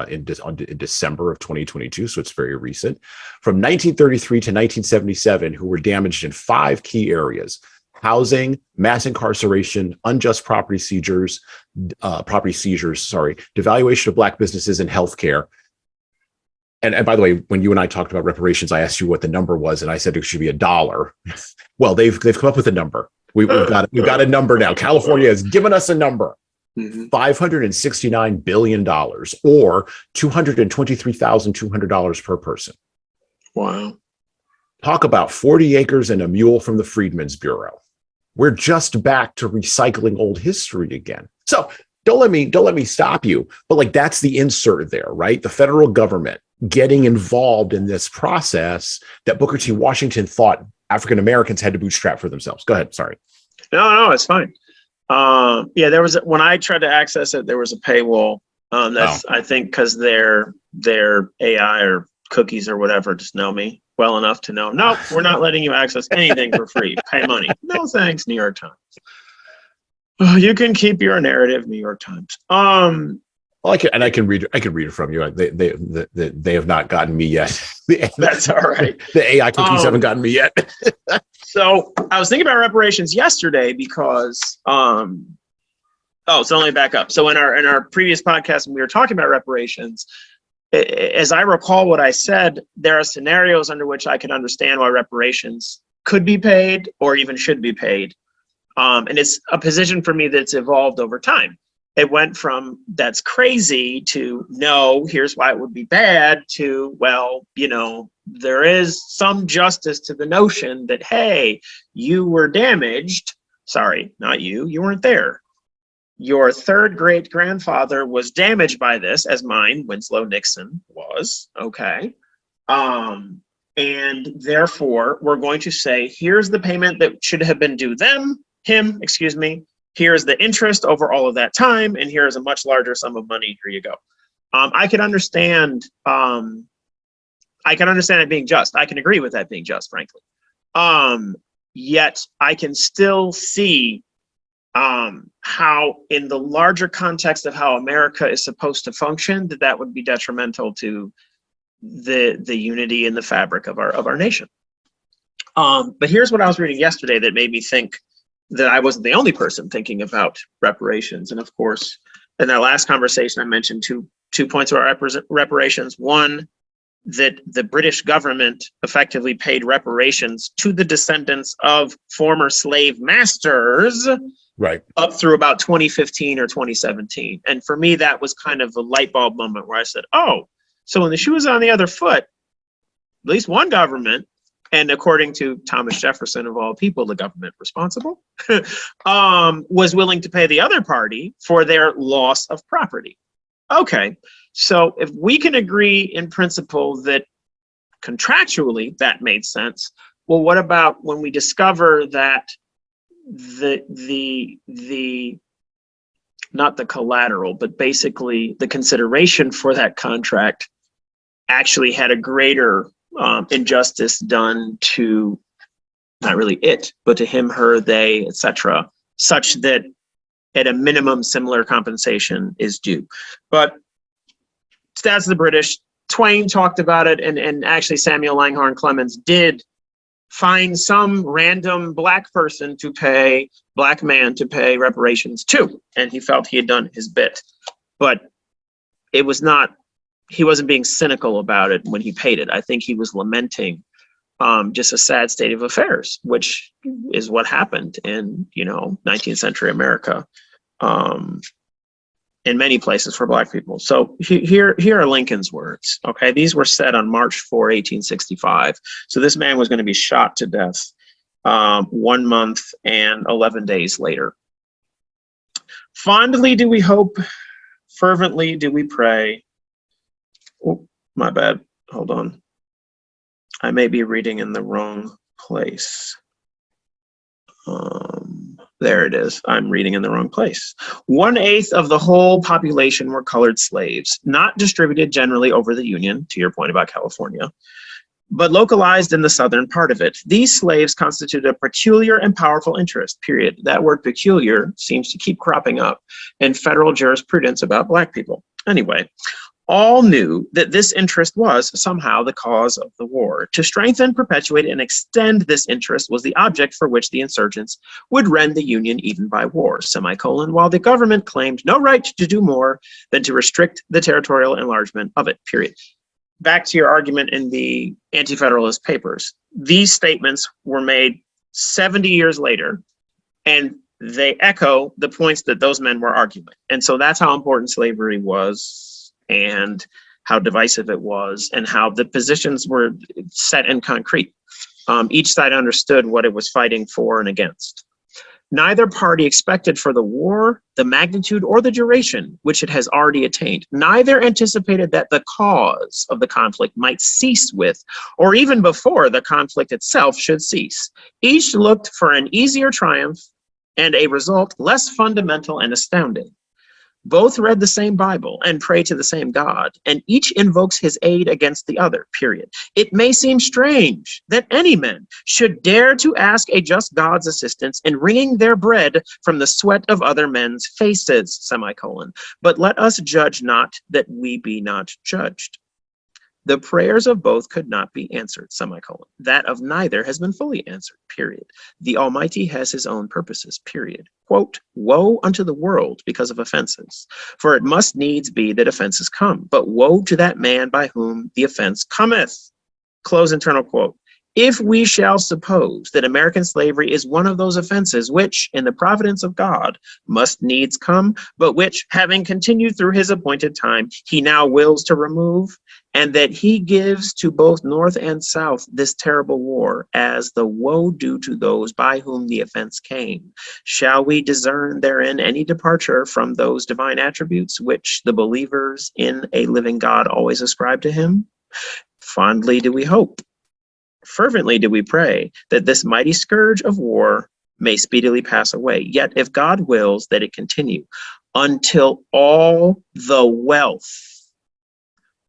S1: in December of 2022, so it's very recent. From 1933 to 1977, who were damaged in 5 key areas: housing, mass incarceration, unjust property seizures, devaluation of Black businesses, and healthcare. and by the way, when you and I talked about reparations, I asked you what the number was, and I said it should be $1. Well, they've come up with a number. We've got a number now. California has given us a number. $569 billion, or $223,200 per person.
S2: Wow.
S1: Talk about 40 acres and a mule from the Freedmen's Bureau. We're just back to recycling old history again. So don't let me stop you, but like, that's the insert there, right? The federal government getting involved in this process that Booker T. Washington thought African Americans had to bootstrap for themselves. Go ahead. Sorry.
S2: No, it's fine. There was when I tried to access it, there was a paywall. I think because their AI or cookies or whatever just know me well enough to know, nope, we're not letting you access anything for free. Pay money. No thanks, New York Times. You can keep your narrative, New York Times. Well,
S1: I can read it from you. They have not gotten me yet.
S2: That's all right.
S1: The AI cookies haven't gotten me yet.
S2: So I was thinking about reparations yesterday because so let me back up. So in our previous podcast, when we were talking about reparations, as I recall what I said, there are scenarios under which I can understand why reparations could be paid or even should be paid. And it's a position for me that's evolved over time. It went from that's crazy to no, here's why it would be bad to, well, there is some justice to the notion that, hey, you were damaged. Sorry, not you. You weren't there. Your third great grandfather was damaged by this, as mine, Winslow Nixon, was. Okay. And therefore, we're going to say, here's the payment that should have been due him. Here's the interest over all of that time, and here's a much larger sum of money. Here you go. I can understand it being just. I can agree with that being just, frankly. Yet I can still see how, in the larger context of how America is supposed to function, that would be detrimental to the unity and the fabric of our nation. But here's what I was reading yesterday that made me think that I wasn't the only person thinking about reparations. And of course, in that last conversation, I mentioned two points about reparations. One, that the British government effectively paid reparations to the descendants of former slave masters,
S1: right,
S2: up through about 2015 or 2017. And for me, that was kind of the light bulb moment where I said, oh, so when the shoe was on the other foot, at least one government, and according to Thomas Jefferson, of all people, the government responsible, was willing to pay the other party for their loss of property. Okay, so if we can agree in principle that contractually that made sense, well, what about when we discover that the not the collateral, but basically the consideration for that contract actually had a greater injustice done to, not really it, but to him, her, they, etc., such that at a minimum similar compensation is due. But that's the British. Twain talked about it, and actually Samuel Langhorne Clemens did find some random black man to pay reparations to, and he felt he had done his bit. But it was not, he wasn't being cynical about it when he paid it. I think he was lamenting just a sad state of affairs, which is what happened in 19th century America, in many places for black people. So here are Lincoln's words. Okay, these were said on March 4, 1865. So this man was going to be shot to death 1 month and 11 days later. Fondly do we hope, fervently do we pray. Oh, my bad. Hold on. I may be reading in the wrong place. There it is. I'm reading in the wrong place. 1/8 of the whole population were colored slaves, not distributed generally over the Union, to your point about California, but localized in the southern part of it. These slaves constituted a peculiar and powerful interest, period. That word peculiar seems to keep cropping up in federal jurisprudence about black people. Anyway, all knew that this interest was somehow the cause of the war. To strengthen, perpetuate, and extend this interest was the object for which the insurgents would rend the Union even by war, while the government claimed no right to do more than to restrict the territorial enlargement of it, period. back to your argument in the Anti-Federalist Papers, these statements were made 70 years later, and they echo the points that those men were arguing. And so that's how important slavery was, and how divisive it was, and how the positions were set in concrete. Each side understood what it was fighting for and against. Neither party expected for the war the magnitude or the duration which it has already attained. Neither anticipated that the cause of the conflict might cease with, or even before the conflict itself should cease. Each looked for an easier triumph and a result less fundamental and astounding. Both read the same Bible and pray to the same God, and each invokes his aid against the other, period. It may seem strange that any men should dare to ask a just God's assistance in wringing their bread from the sweat of other men's faces, semicolon. But let us judge not that we be not judged. The prayers of both could not be answered, semicolon. That of neither has been fully answered, period. The Almighty has his own purposes, period. Quote, woe unto the world because of offenses, for it must needs be that offenses come, but woe to that man by whom the offense cometh. Close internal quote. If we shall suppose that American slavery is one of those offenses which, in the providence of God, must needs come, but which, having continued through his appointed time, he now wills to remove, and that he gives to both North and South this terrible war as the woe due to those by whom the offense came, shall we discern therein any departure from those divine attributes which the believers in a living God always ascribe to him? Fondly do we hope, fervently do we pray, that this mighty scourge of war may speedily pass away. Yet if God wills that it continue until all the wealth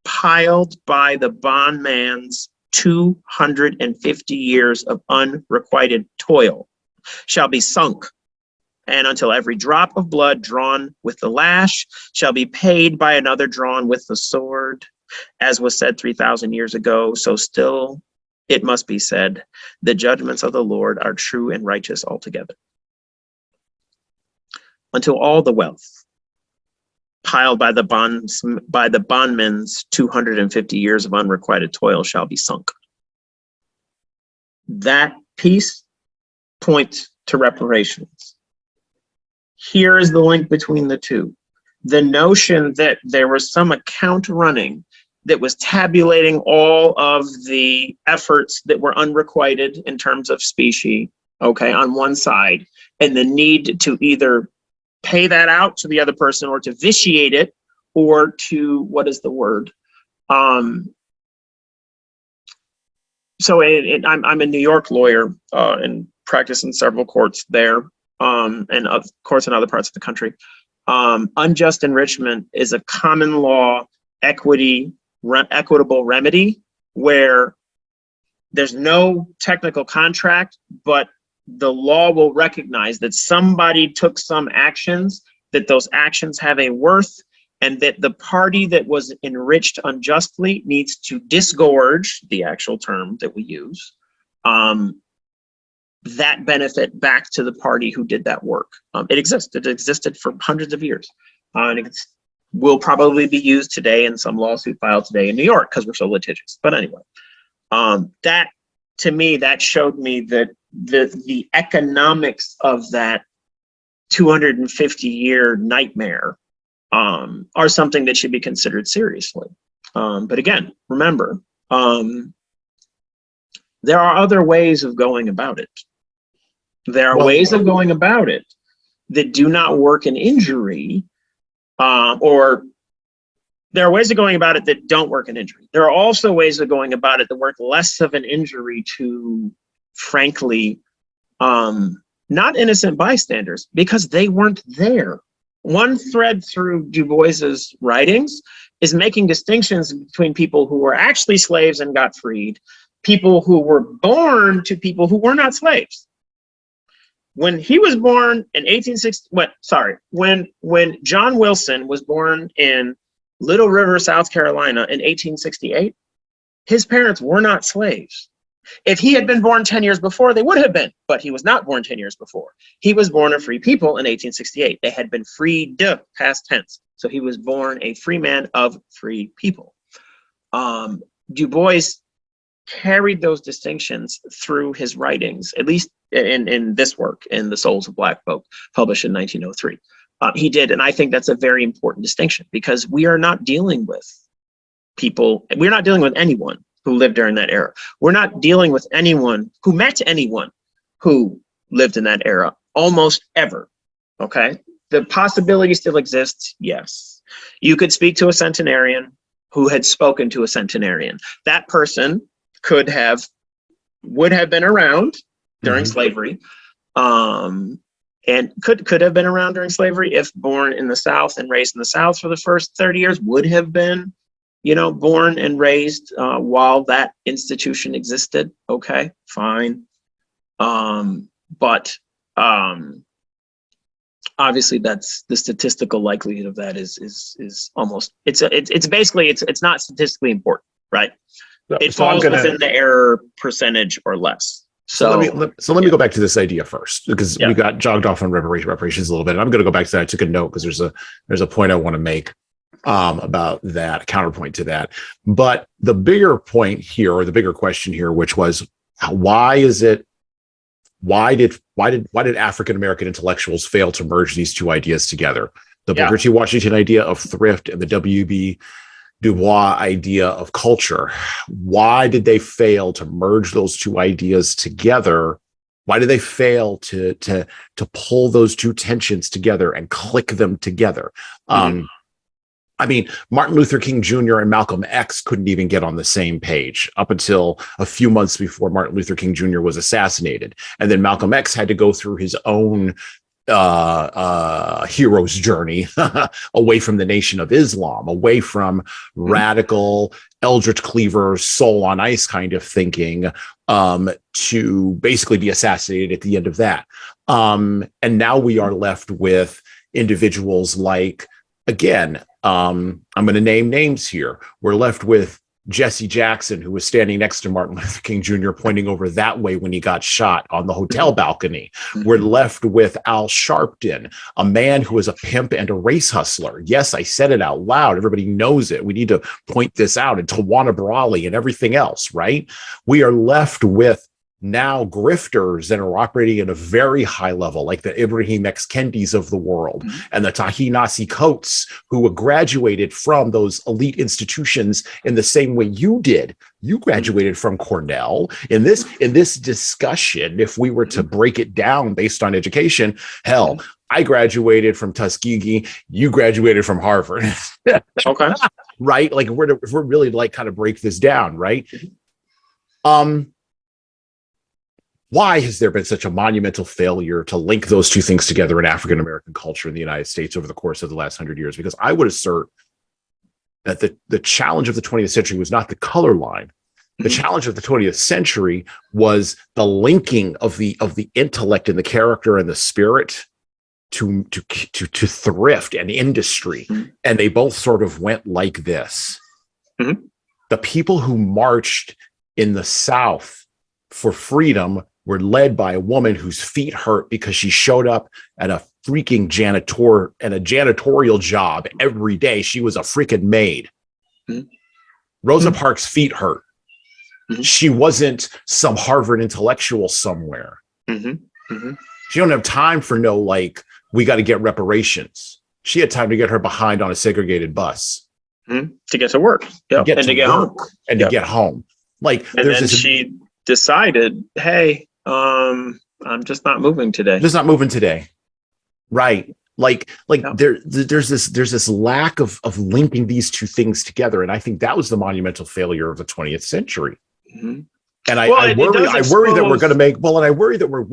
S2: piled by the bondman's 250 years of unrequited toil shall be sunk, and until every drop of blood drawn with the lash shall be paid by another drawn with the sword, as was said 3,000 years ago, so still it must be said, the judgments of the Lord are true and righteous altogether. Until all the wealth piled by the bondman's 250 years of unrequited toil shall be sunk. That piece points to reparations. Here is the link between the two. The notion that there was some account running that was tabulating all of the efforts that were unrequited in terms of specie, okay, on one side, and the need to either pay that out to the other person or to vitiate it, or to, what is the word? I'm a New York lawyer and practice in several courts there, and of course in other parts of the country. Unjust enrichment is a common law equitable remedy where there's no technical contract, but the law will recognize that somebody took some actions, that those actions have a worth, and that the party that was enriched unjustly needs to disgorge, the actual term that we use, that benefit back to the party who did that work. It exists. It existed for hundreds of years. And it will probably be used today in some lawsuit filed today in New York because we're so litigious. But anyway, that to me, that showed me that the economics of that 250-year nightmare are something that should be considered seriously. But again, remember, there are other ways of going about it. There are ways of going about it that do not work an injury, or there are ways of going about it that don't work an injury. There are also ways of going about it that work less of an injury to, frankly, not innocent bystanders, because they weren't there. One thread through Du Bois's writings is making distinctions between people who were actually slaves and got freed, people who were born to people who were not slaves. When he was born in when John Wilson was born in Little River, South Carolina in 1868, his parents were not slaves. If he had been born 10 years before, they would have been, but he was not born 10 years before. He was born a free people in 1868. They had been freed, past tense. So he was born a free man of free people. Du Bois carried those distinctions through his writings, at least in this work, in The Souls of Black Folk, published in 1903. He did, and I think that's a very important distinction, because we are not dealing with people, we're not dealing with anyone who lived during that era. We're not dealing with anyone who met anyone who lived in that era, almost ever, okay? The possibility still exists, yes. You could speak to a centenarian who had spoken to a centenarian. That person would have been around during slavery, and could have been around during slavery if born in the South and raised in the South for the first 30 years, would have been, born and raised while that institution existed. Okay, fine. But obviously that's the statistical likelihood of that is almost, it's basically, it's not statistically important, right? It falls within the error percentage or less. So
S1: let me go back to this idea first, because we got jogged off on reparations a little bit, and I'm going to go back to that. I took a note because there's a point I want to make about that, counterpoint to that. But the bigger point here, or the bigger question here, which was, why did African American intellectuals fail to merge these two ideas together? The Booker T. Washington idea of thrift and the W.E.B. Du Bois idea of culture. Why did they fail to merge those two ideas together? Why did they fail to pull those two tensions together and click them together? I mean, Martin Luther King Jr. and Malcolm X couldn't even get on the same page up until a few months before Martin Luther King Jr. was assassinated. And then Malcolm X had to go through his own hero's journey away from the Nation of Islam, away from radical Eldritch Cleaver, soul on ice kind of thinking, to basically be assassinated at the end of that. And now we are left with individuals like, again, I'm going to name names here. We're left with Jesse Jackson, who was standing next to Martin Luther King Jr., pointing over that way when he got shot on the hotel balcony. We're left with Al Sharpton, a man who was a pimp and a race hustler. Yes, I said it out loud. Everybody knows it. We need to point this out. And Tawana Brawley and everything else, right? We are left with now grifters that are operating at a very high level, like the Ibrahim X. Kendis of the world and the Ta-Nehisi Coates, who graduated from those elite institutions in the same way you did. You graduated from Cornell. In this discussion, if we were to break it down based on education, hell, I graduated from Tuskegee. You graduated from Harvard.
S2: Okay.
S1: Right? Like if we're really like kind of break this down, right? Why has there been such a monumental failure to link those two things together in African American culture in the United States over the course of the last 100 years? Because I would assert that the challenge of the 20th century was not the color line. The challenge of the 20th century was the linking of the intellect and the character and the spirit to thrift and industry. And they both sort of went like this. The people who marched in the South for freedom were led by a woman whose feet hurt because she showed up at a freaking janitorial job every day. She was a freaking maid. Rosa Parks' feet hurt. She wasn't some Harvard intellectual somewhere. She don't have time for we got to get reparations. She had time to get her behind on a segregated bus.
S2: To get to work. And to get home.
S1: And to get home. And
S2: then she decided, hey, I'm just not moving today. Right. There's this lack of linking these two things together. And I think that was the monumental failure of the 20th century. And I worry that we're going to make, and I worry that we're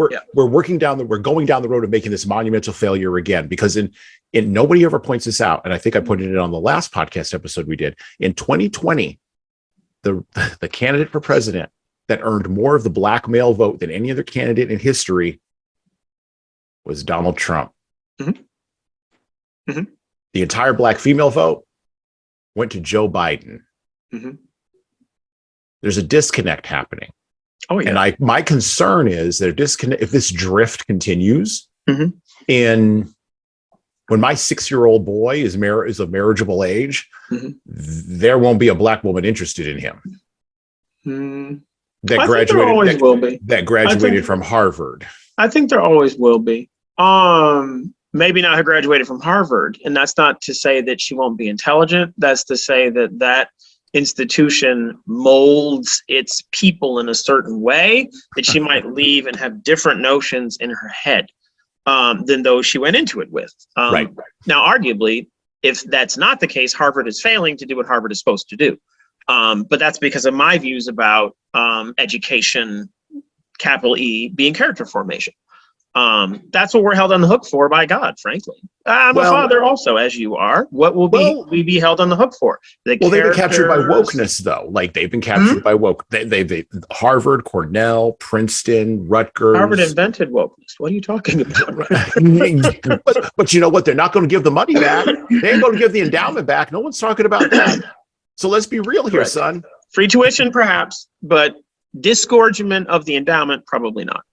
S2: going down the road of making this monumental failure again, because in nobody ever points this out. And I think I pointed it on the last podcast episode we did. In 2020, the candidate for president that earned more of the black male vote than any other candidate in history was Donald Trump. The entire black female vote went to Joe Biden. There's a disconnect happening. And my concern is that if this drift continues in
S1: when my 6-year-old boy is of marriageable age,
S2: Mhm.
S1: there won't be a black woman interested in him that
S2: I think there always will be.
S1: graduated from Harvard.
S2: I think there always will be. Maybe not who graduated from Harvard, and that's not to say that she won't be intelligent. That's to say that that institution molds its people in a certain way that she might leave and have different notions in her head than those she went into it with.
S1: Right.
S2: Now, arguably, if that's not the case, Harvard is failing to do what Harvard is supposed to do. But that's because of my views about education, capital E, being character formation. That's what we're held on the hook for by God, frankly. I'm a father also, as you are. What will we be held on the hook for?
S1: They've been captured by wokeness, though. Like, they've been captured by woke. They Harvard, Cornell, Princeton, Rutgers.
S2: Harvard invented wokeness. What are you talking about?
S1: but you know what? They're not going to give the money back. They ain't going to give the endowment back. No one's talking about that. So let's be real here, son.
S2: Free tuition, perhaps, but disgorgement of the endowment, probably not.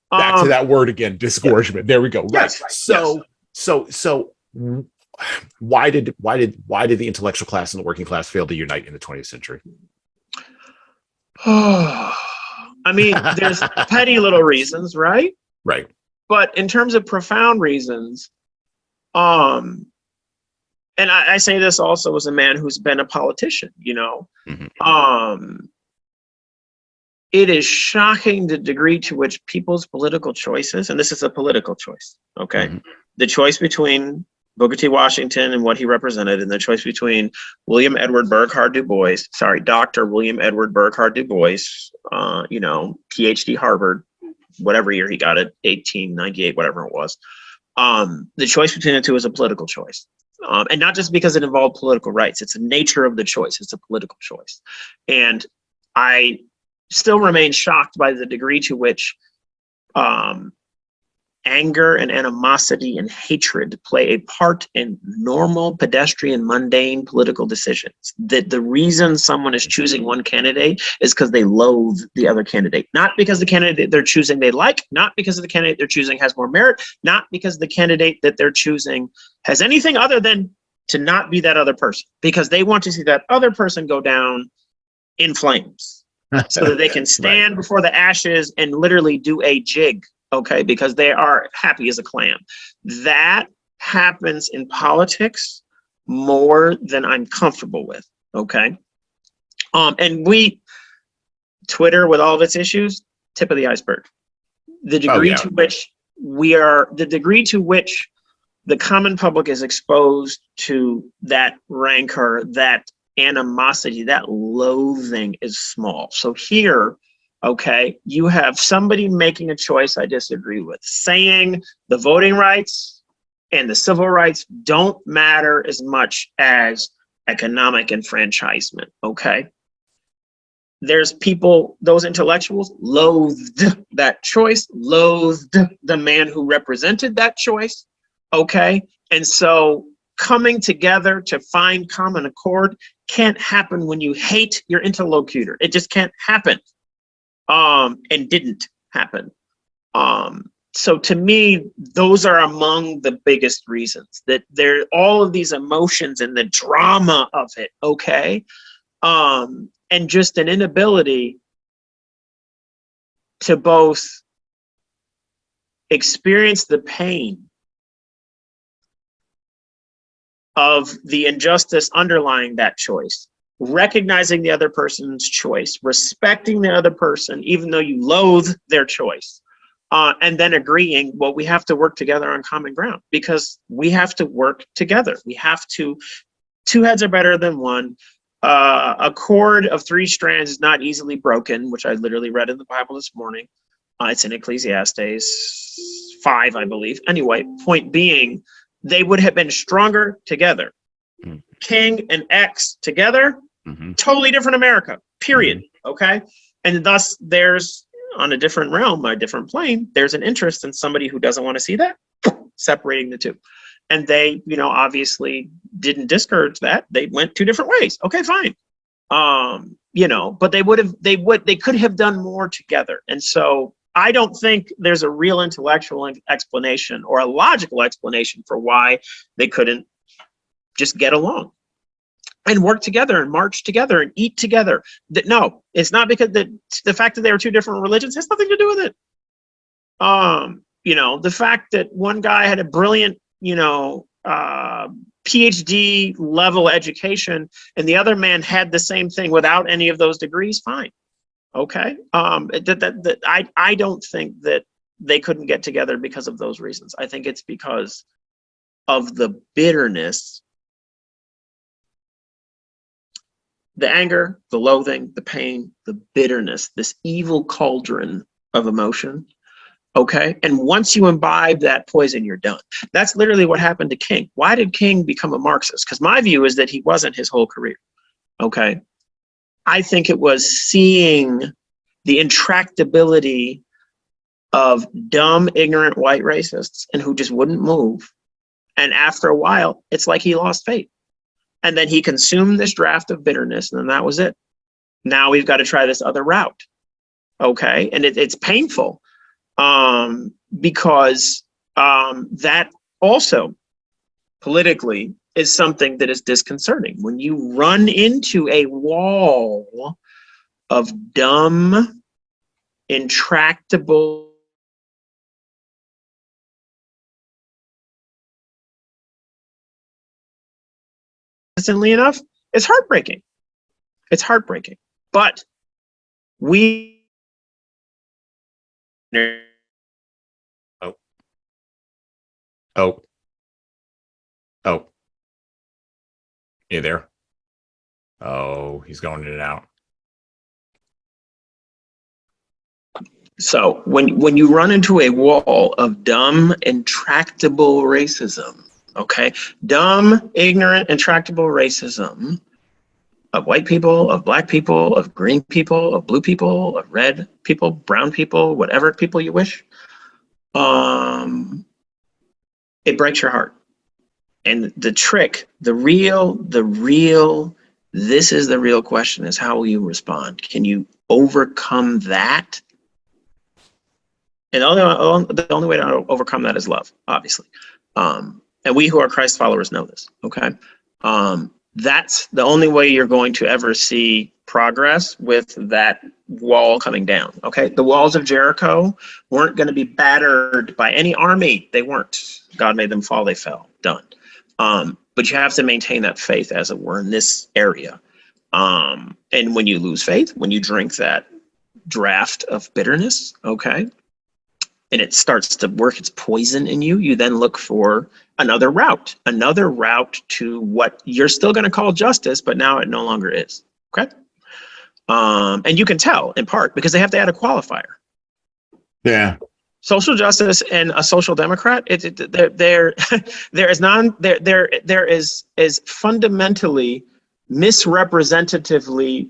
S1: Back to that word again, disgorgement. Yeah. There we go. Right.
S2: Yes.
S1: So why did the intellectual class and the working class fail to unite in the 20th century?
S2: I mean, there's petty little reasons, right?
S1: Right.
S2: But in terms of profound reasons, and I say this also as a man who's been a politician, you know, it is shocking the degree to which people's political choices, and this is a political choice, okay? The choice between Booker T. Washington and what he represented, and the choice between William Edward Burghardt Du Bois, Dr. William Edward Burghardt Du Bois, PhD Harvard, whatever year he got it, 1898, whatever it was. The choice between the two is a political choice. And not just because it involved political rights, it's the nature of the choice, it's a political choice. And I still remain shocked by the degree to which anger and animosity and hatred play a part in normal, pedestrian, mundane political decisions. That the reason someone is choosing one candidate is because they loathe the other candidate. Not because the candidate they're choosing they like, not because the candidate they're choosing has more merit, not because the candidate that they're choosing has anything other than to not be that other person. Because they want to see that other person go down in flames. So that they can stand before the ashes and literally do a jig, okay? Because they are happy as a clam. That happens in politics more than I'm comfortable with, okay? And Twitter with all of its issues, tip of the iceberg. The degree to which the common public is exposed to that rancor, that animosity, that loathing is small. So here, okay, you have somebody making a choice I disagree with, saying the voting rights and the civil rights don't matter as much as economic enfranchisement, okay? There's people, those intellectuals loathed that choice, loathed the man who represented that choice, okay? And so coming together to find common accord can't happen when you hate your interlocutor. It just can't happen. And didn't happen. So to me, those are among the biggest reasons that there all of these emotions and the drama of it, okay? And just an inability to both experience the pain of the injustice underlying that choice, recognizing the other person's choice, respecting the other person, even though you loathe their choice, and then agreeing, well, we have to work together on common ground because we have to work together. We have to, two heads are better than one. A cord of 3 strands is not easily broken, which I literally read in the Bible this morning. It's in Ecclesiastes 5, I believe. Anyway, point being, they would have been stronger together. King and X together, totally different America, period. Okay. And thus there's, on a different realm, a different plane, there's an interest in somebody who doesn't want to see that, separating the two. And they, obviously didn't discourage that. They went 2 different ways. Okay, fine. But they could have done more together. And so I don't think there's a real intellectual explanation or a logical explanation for why they couldn't just get along and work together and march together and eat together. No, it's not because the fact that they were two different religions has nothing to do with it. The fact that one guy had a brilliant, PhD level education and the other man had the same thing without any of those degrees, fine. Okay. I don't think that they couldn't get together because of those reasons. I think it's because of the bitterness, the anger, the loathing, the pain, the bitterness, this evil cauldron of emotion. Okay. And once you imbibe that poison, you're done. That's literally what happened to King. Why did King become a Marxist? Because my view is that he wasn't his whole career. Okay. I think it was seeing the intractability of dumb, ignorant white racists and who just wouldn't move. And after a while, it's like he lost faith. And then he consumed this draft of bitterness, and then that was it. Now we've got to try this other route. Okay. And it's painful. Because that also politically is something that is disconcerting. When you run into a wall of dumb, intractable, consistently enough, it's heartbreaking. It's heartbreaking. But we
S1: Oh. You there? Oh, he's going in and out.
S2: So when you run into a wall of dumb, intractable racism, okay, dumb, ignorant, intractable racism of white people, of black people, of green people, of blue people, of red people, brown people, whatever people you wish, it breaks your heart. And the trick, this is the real question, is how will you respond? Can you overcome that? And the only way to overcome that is love, obviously. And we who are Christ followers know this, okay? That's the only way you're going to ever see progress with that wall coming down, okay? The walls of Jericho weren't going to be battered by any army. They weren't. God made them fall, they fell, done. But you have to maintain that faith, as it were, in this area. And when you lose faith, when you drink that draft of bitterness, okay, and it starts to work its poison in you, you then look for another route to what you're still going to call justice, but now it no longer is, okay? And you can tell in part because they have to add a qualifier.
S1: Yeah.
S2: Social justice and a social democrat, there is fundamentally misrepresentatively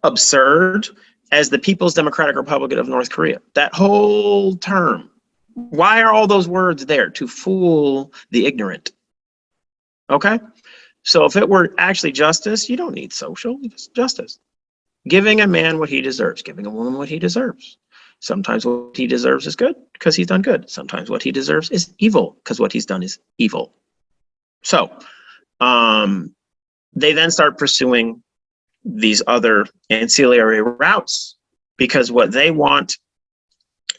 S2: absurd as the People's Democratic Republic of North Korea. That whole term. Why are all those words there? To fool the ignorant. Okay? So if it were actually justice, you don't need social, it's justice. Giving a man what he deserves, giving a woman what he deserves. Sometimes what he deserves is good because he's done good. Sometimes what he deserves is evil because what he's done is evil. So they then start pursuing these other ancillary routes because what they want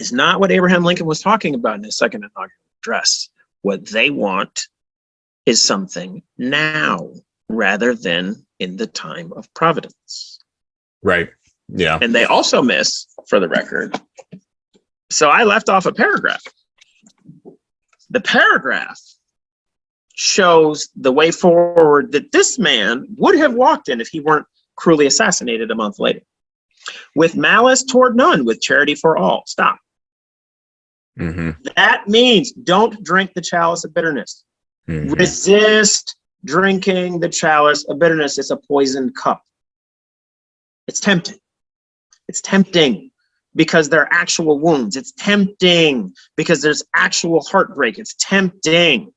S2: is not what Abraham Lincoln was talking about in his second inaugural address. What they want is something now rather than in the time of providence.
S1: Right. Yeah.
S2: And they also miss, for the record, so I left off a paragraph. The paragraph shows the way forward that this man would have walked in if he weren't cruelly assassinated a month later. With malice toward none, with charity for all. Stop.
S1: Mm-hmm.
S2: That means don't drink the chalice of bitterness. Mm-hmm. Resist drinking the chalice of bitterness. It's a poisoned cup. It's tempting. It's tempting because there are actual wounds. It's tempting because there's actual heartbreak. It's tempting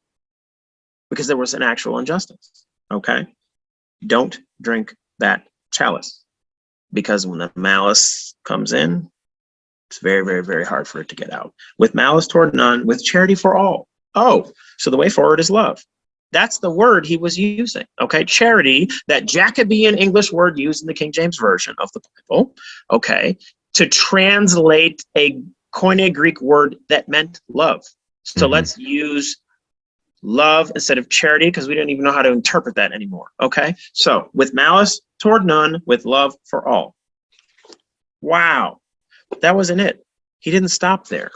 S2: because there was an actual injustice. Okay? Don't drink that chalice because when the malice comes in, It's very, very, very hard for it to get out. With malice toward none, with charity for all. Oh, so the way forward is love. That's the word he was using. Okay, charity, that Jacobean English word used in the King James Version of the Bible. Okay, to translate a Koine Greek word that meant love. So let's use love instead of charity, because we don't even know how to interpret that anymore. Okay, so with malice toward none, with love for all. Wow, that wasn't it. He didn't stop there.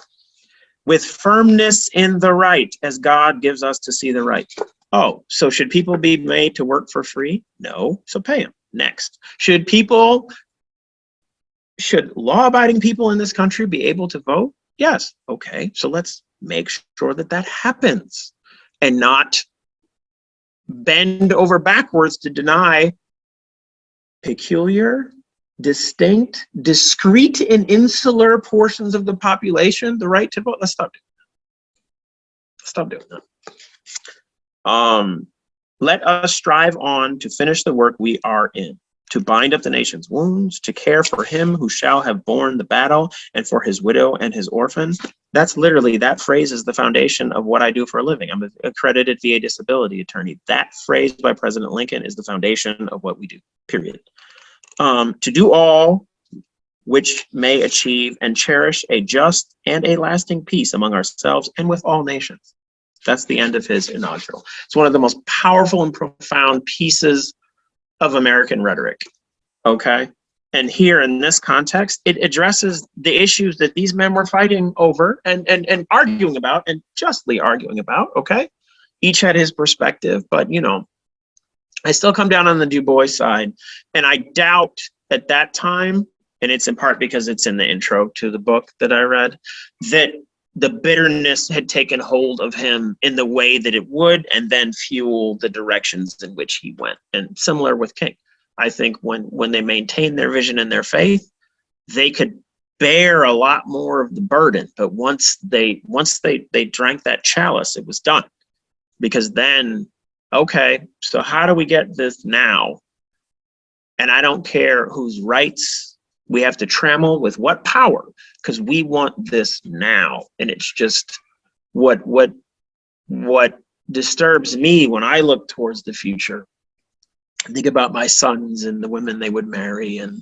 S2: With firmness in the right, as God gives us to see the right. Oh, so should people be made to work for free? No, so pay them. Next. Should law-abiding people in this country be able to vote? Yes. Okay, so let's make sure that that happens and not bend over backwards to deny peculiar, distinct, discrete, and insular portions of the population the right to vote. Let's stop doing that. Stop doing that. Let us strive on to finish the work we are in, to bind up the nation's wounds, to care for him who shall have borne the battle, and for his widow and his orphan. That's literally, that phrase is the foundation of what I do for a living. I'm an accredited VA disability attorney. That phrase by President Lincoln is the foundation of what we do, period. To do all which may achieve and cherish a just and a lasting peace among ourselves and with all nations. That's the end of his inaugural. It's one of the most powerful and profound pieces of American rhetoric, okay? And here in this context, it addresses the issues that these men were fighting over and arguing about, and justly arguing about, okay? Each had his perspective, but you know, I still come down on the Du Bois side, and I doubt at that time, and it's in part because it's in the intro to the book that I read, that the bitterness had taken hold of him in the way that it would, and then fuel the directions in which he went. And similar with King, I think when they maintained their vision and their faith, they could bear a lot more of the burden. But once they drank that chalice, it was done. Because then, okay, so how do we get this now? And I don't care whose rights we have to trammel with what power, because we want this now. And it's just what disturbs me when I look towards the future. I think about my sons and the women they would marry and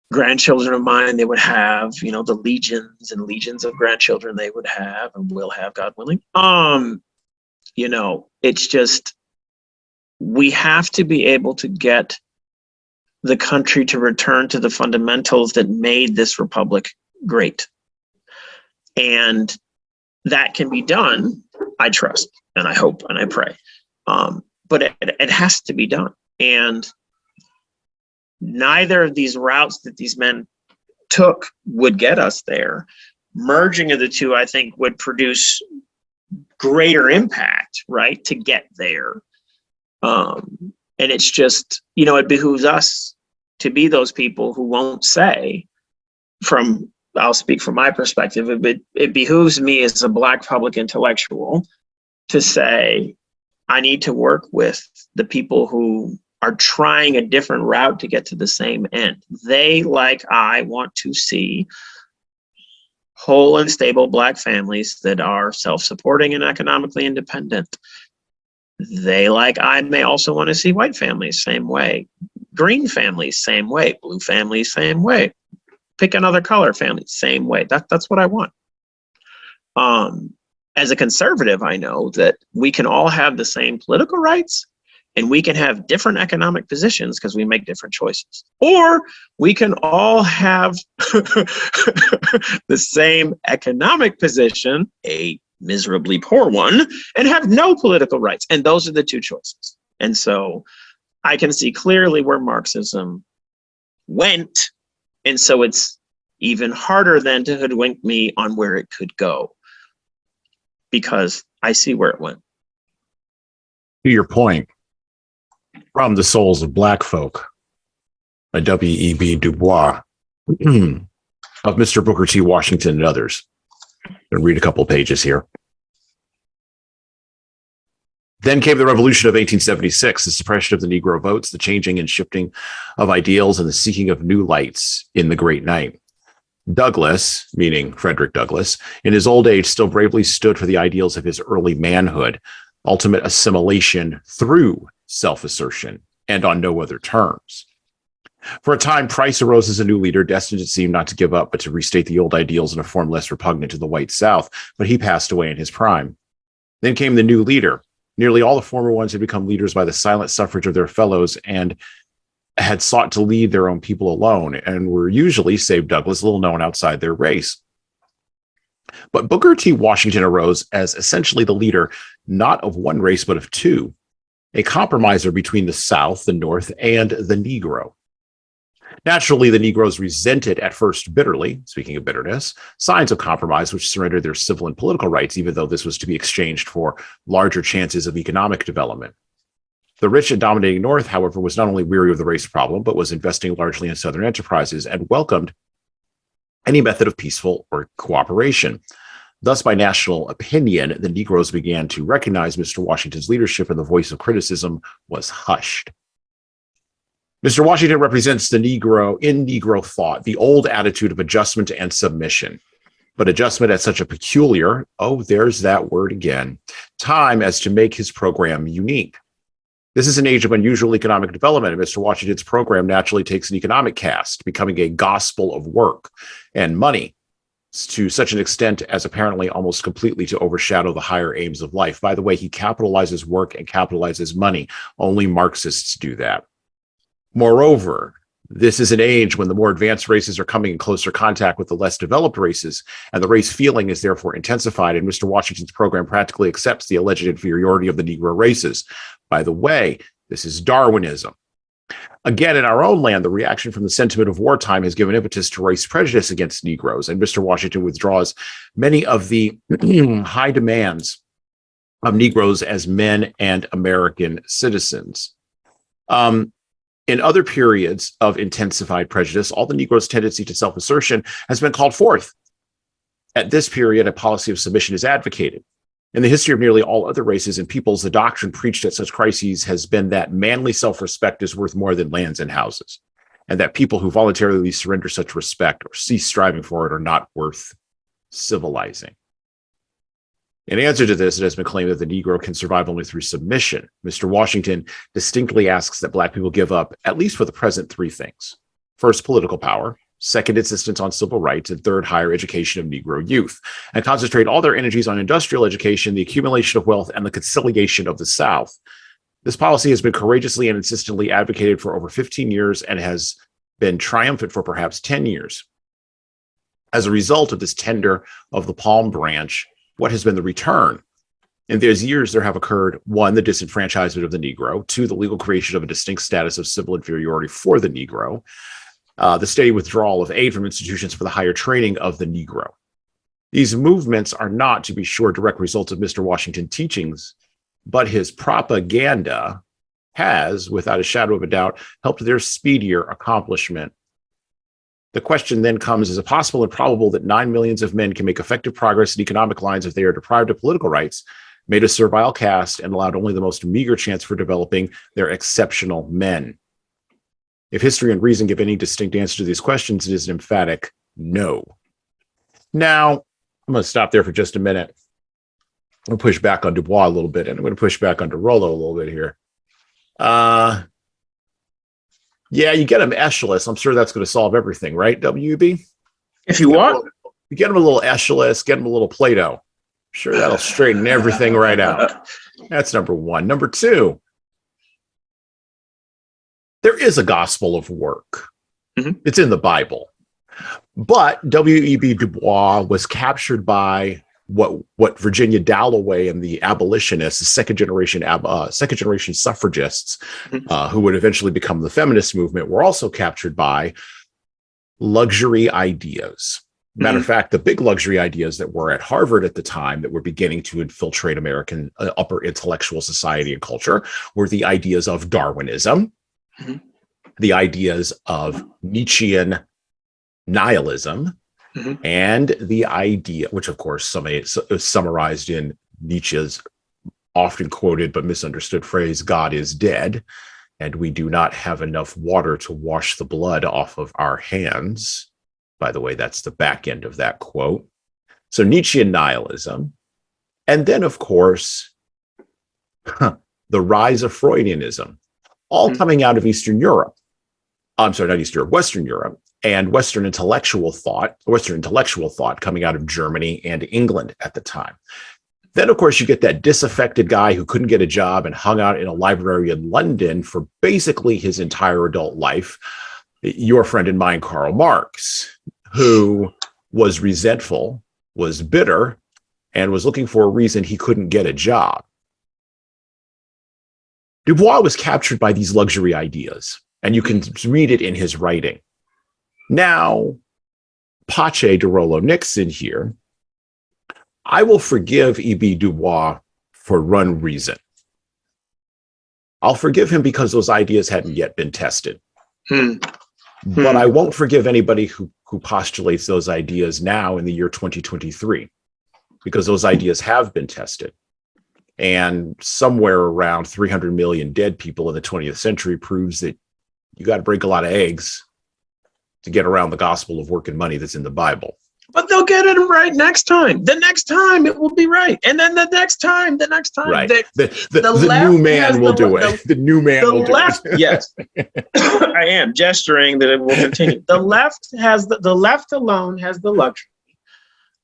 S2: grandchildren of mine they would have, you know, the legions and legions of grandchildren they would have and will have, God willing. You know, it's just, we have to be able to get the country to return to the fundamentals that made this republic great. And that can be done, I trust, and I hope, and I pray. But it has to be done. And neither of these routes that these men took would get us there. Merging of the two, I think, would produce greater impact, right, to get there. And it's just, you know, it behooves us to be those people who won't say, I'll speak from my perspective, it behooves me as a Black public intellectual to say, I need to work with the people who are trying a different route to get to the same end. They, like I, want to see whole and stable Black families that are self-supporting and economically independent. They, like I, may also want to see white families same way, green families same way, blue families same way, pick another color family same way. That's what I want. As a conservative, I know that we can all have the same political rights and we can have different economic positions because we make different choices. Or we can all have the same economic position, a miserably poor one, and have no political rights. And those are the two choices. And so I can see clearly where Marxism went. And so it's even harder then to hoodwink me on where it could go, because I see where it went.
S1: To your point, From the Souls of Black Folk by W.E.B. Du Bois of Mr. Booker T. Washington and others. I'm going to read a couple pages here. Then came the revolution of 1876, the suppression of the Negro votes, the changing and shifting of ideals, and the seeking of new lights in the great night. Douglass, meaning Frederick Douglass, in his old age still bravely stood for the ideals of his early manhood, ultimate assimilation through self-assertion and on no other terms. For a time, Price arose as a new leader, destined it seemed not to give up, but to restate the old ideals in a form less repugnant to the white South, but he passed away in his prime. Then came the new leader. Nearly all the former ones had become leaders by the silent suffrage of their fellows and had sought to lead their own people alone, and were usually, save Douglas, little known outside their race. But Booker T. Washington arose as essentially the leader, not of one race, but of two, a compromiser between the South, the North, and the Negro. Naturally, the Negroes resented at first bitterly, speaking of bitterness, signs of compromise which surrendered their civil and political rights, even though this was to be exchanged for larger chances of economic development. The rich and dominating North, however, was not only weary of the race problem, but was investing largely in Southern enterprises and welcomed any method of peaceful or cooperation. Thus, by national opinion, the Negroes began to recognize Mr. Washington's leadership, and the voice of criticism was hushed. Mr. Washington represents the Negro in Negro thought, the old attitude of adjustment and submission, but adjustment at such a peculiar, there's that word again, time as to make his program unique. This is an age of unusual economic development, and Mr. Washington's program naturally takes an economic cast, becoming a gospel of work and money to such an extent as apparently almost completely to overshadow the higher aims of life. By the way, he capitalizes work and capitalizes money. Only Marxists do that. Moreover, this is an age when the more advanced races are coming in closer contact with the less developed races, and the race feeling is therefore intensified, and Mr. Washington's program practically accepts the alleged inferiority of the Negro races. By the way, this is Darwinism. Again, in our own land, the reaction from the sentiment of wartime has given impetus to race prejudice against Negroes, and Mr. Washington withdraws many of the high demands of Negroes as men and American citizens. In other periods of intensified prejudice, all the Negroes' tendency to self-assertion has been called forth. At this period, a policy of submission is advocated. In the history of nearly all other races and peoples, the doctrine preached at such crises has been that manly self-respect is worth more than lands and houses, and that people who voluntarily surrender such respect or cease striving for it are not worth civilizing. In answer to this, it has been claimed that the Negro can survive only through submission. Mr. Washington distinctly asks that Black people give up, at least for the present, three things. First, political power. Second, insistence on civil rights. And third, higher education of Negro youth. And concentrate all their energies on industrial education, the accumulation of wealth, and the conciliation of the South. This policy has been courageously and insistently advocated for over 15 years and has been triumphant for perhaps 10 years. As a result of this tender of the palm branch, what has been the return? In those years, there have occurred, one, the disenfranchisement of the Negro, two, the legal creation of a distinct status of civil inferiority for the Negro, the steady withdrawal of aid from institutions for the higher training of the Negro. These movements are not, to be sure, direct results of Mr. Washington's teachings, but his propaganda has, without a shadow of a doubt, helped their speedier accomplishment. The question then comes, is it possible and probable that 9 millions of men can make effective progress in economic lines if they are deprived of political rights, made a servile caste, and allowed only the most meager chance for developing their exceptional men? If history and reason give any distinct answer to these questions, it is an emphatic no. Now, I'm going to stop there for just a minute. I'm going to push back on Dubois a little bit, and I'm going to push back on Dorollo a little bit here. Yeah, you get him Aeschylus. I'm sure that's going to solve everything, right, W.E.B?
S2: If you want.
S1: You get him a little Aeschylus, get him a little Plato. I'm sure that'll straighten everything right out. That's number one. Number two, there is a gospel of work. Mm-hmm. It's in the Bible. But W.E.B. Du Bois was captured by what Virginia Dalloway and the abolitionists, the second generation suffragists, who would eventually become the feminist movement, were also captured by luxury ideas. Matter of fact, the big luxury ideas that were at Harvard at the time that were beginning to infiltrate American upper intellectual society and culture were the ideas of Darwinism, the ideas of Nietzschean nihilism, and the idea, which of course is summarized in Nietzsche's often quoted but misunderstood phrase, God is dead, and we do not have enough water to wash the blood off of our hands. By the way, that's the back end of that quote. So Nietzschean nihilism. And then, of course, the rise of Freudianism, all coming out of Eastern Europe. I'm sorry, not Eastern Europe, Western Europe, and Western intellectual thought coming out of Germany and England at the time. Then, of course, you get that disaffected guy who couldn't get a job and hung out in a library in London for basically his entire adult life. Your friend and mine, Karl Marx, who was resentful, was bitter, and was looking for a reason he couldn't get a job. Du Bois was captured by these luxury ideas, and you can read it in his writing. Now, Pache, Dorollo, Nixon here, I will forgive E.B. Du Bois for one reason. I'll forgive him because those ideas hadn't yet been tested. But I won't forgive anybody who postulates those ideas now in the year 2023, because those ideas have been tested. And somewhere around 300 million dead people in the 20th century proves that you got to break a lot of eggs to get around the gospel of work and money that's in the Bible.
S2: But they'll get it right next time. The next time it will be right. And then the next time.
S1: Right. The new man will do it. The new man will do it.
S2: Yes. I am gesturing that it will continue. The left alone has the luxury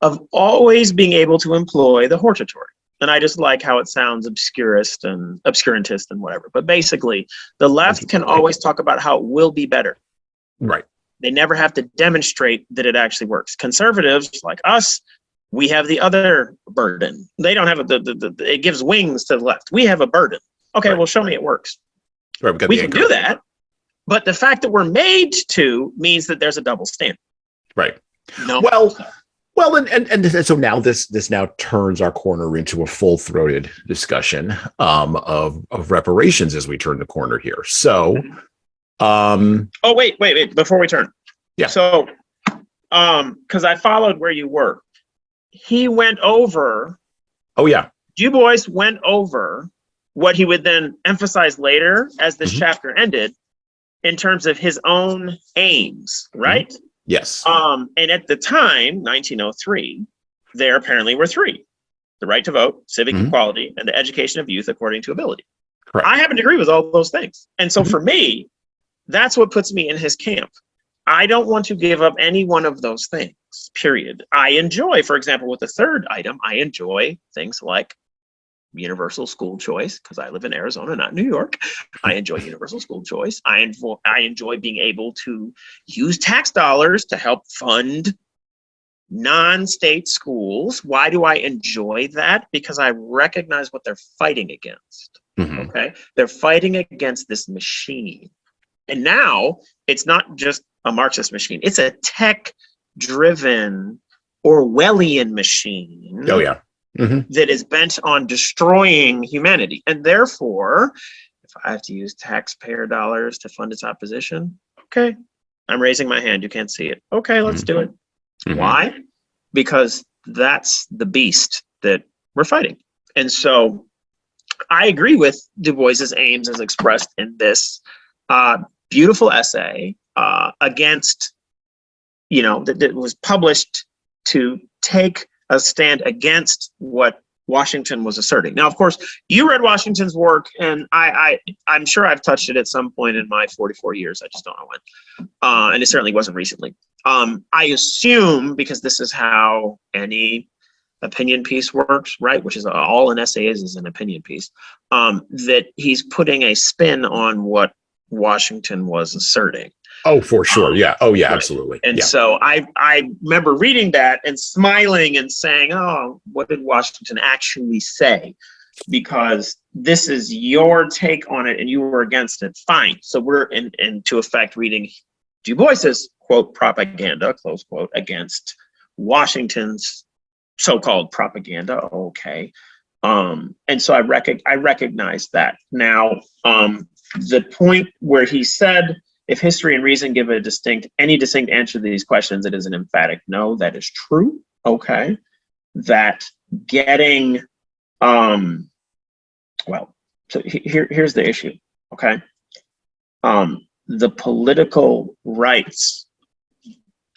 S2: of always being able to employ the hortatory. And I just like how it sounds obscurantist and whatever. But basically, the left can always talk about how it will be better.
S1: Right.
S2: They never have to demonstrate that it actually works. Conservatives like us, we have the other burden. They don't have it gives wings to the left. We have a burden. Okay, right. Well, show me it works.
S1: Right,
S2: we can do that, but the fact that we're made to means that there's a double standard.
S1: Right.
S2: No.
S1: Well, and so now this now turns our corner into a full-throated discussion of reparations as we turn the corner here. So.
S2: Wait, before we turn.
S1: Yeah.
S2: So, because I followed where you were. He went over.
S1: Oh, yeah.
S2: Du Bois went over what he would then emphasize later as this chapter ended in terms of his own aims, right?
S1: Yes.
S2: And at the time, 1903, there apparently were three: the right to vote, civic equality, and the education of youth according to ability.
S1: Correct.
S2: I happen to agree with all those things. And so for me, that's what puts me in his camp. I don't want to give up any one of those things, period. I enjoy, for example, with the third item, I enjoy things like universal school choice, because I live in Arizona, not New York. I enjoy universal school choice. I enjoy being able to use tax dollars to help fund non-state schools. Why do I enjoy that? Because I recognize what they're fighting against. Okay? They're fighting against this machine. And now it's not just a Marxist machine. It's a tech-driven Orwellian machine.
S1: Oh, yeah.
S2: That is bent on destroying humanity. And therefore, if I have to use taxpayer dollars to fund its opposition, okay, I'm raising my hand. You can't see it. Okay, let's do it. Why? Because that's the beast that we're fighting. And so I agree with Du Bois's aims as expressed in this beautiful essay against, that was published to take a stand against what Washington was asserting. Now, of course, you read Washington's work, and I'm sure I've touched it at some point in my 44 years. I just don't know when. And it certainly wasn't recently. I assume, because this is how any opinion piece works, right? Which is all an essay is an opinion piece, that he's putting a spin on what Washington was asserting.
S1: Oh, for sure. Yeah. Oh, yeah,
S2: right.
S1: Absolutely.
S2: And so I remember reading that and smiling and saying, oh, what did Washington actually say? Because this is your take on it and you were against it. Fine. So we're in to effect reading Du Bois's quote propaganda, close quote, against Washington's so-called propaganda. Okay. And so I recognize that. Now, the point where he said, if history and reason give any distinct answer to these questions, it is an emphatic no. That is true. Okay. That getting, so here's the issue. Okay. The political rights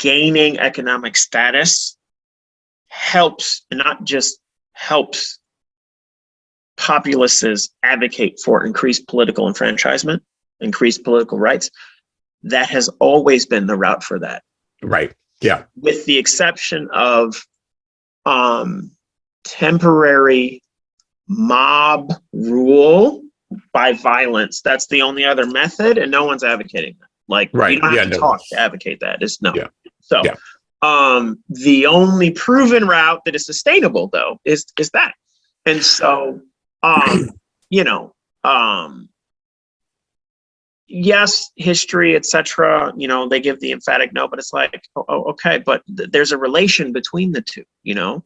S2: gaining economic status helps, and not just helps, populaces advocate for increased political enfranchisement, increased political rights. That has always been the route for that.
S1: Right. Yeah.
S2: With the exception of temporary mob rule by violence. That's the only other method, and no one's advocating that. Like,
S1: right.
S2: You don't have to talk to advocate that. It's no.
S1: Yeah.
S2: So
S1: yeah.
S2: The only proven route that is sustainable, though, is that. And so, yes, history, etc. They give the emphatic no, but it's like, okay, but there's a relation between the two.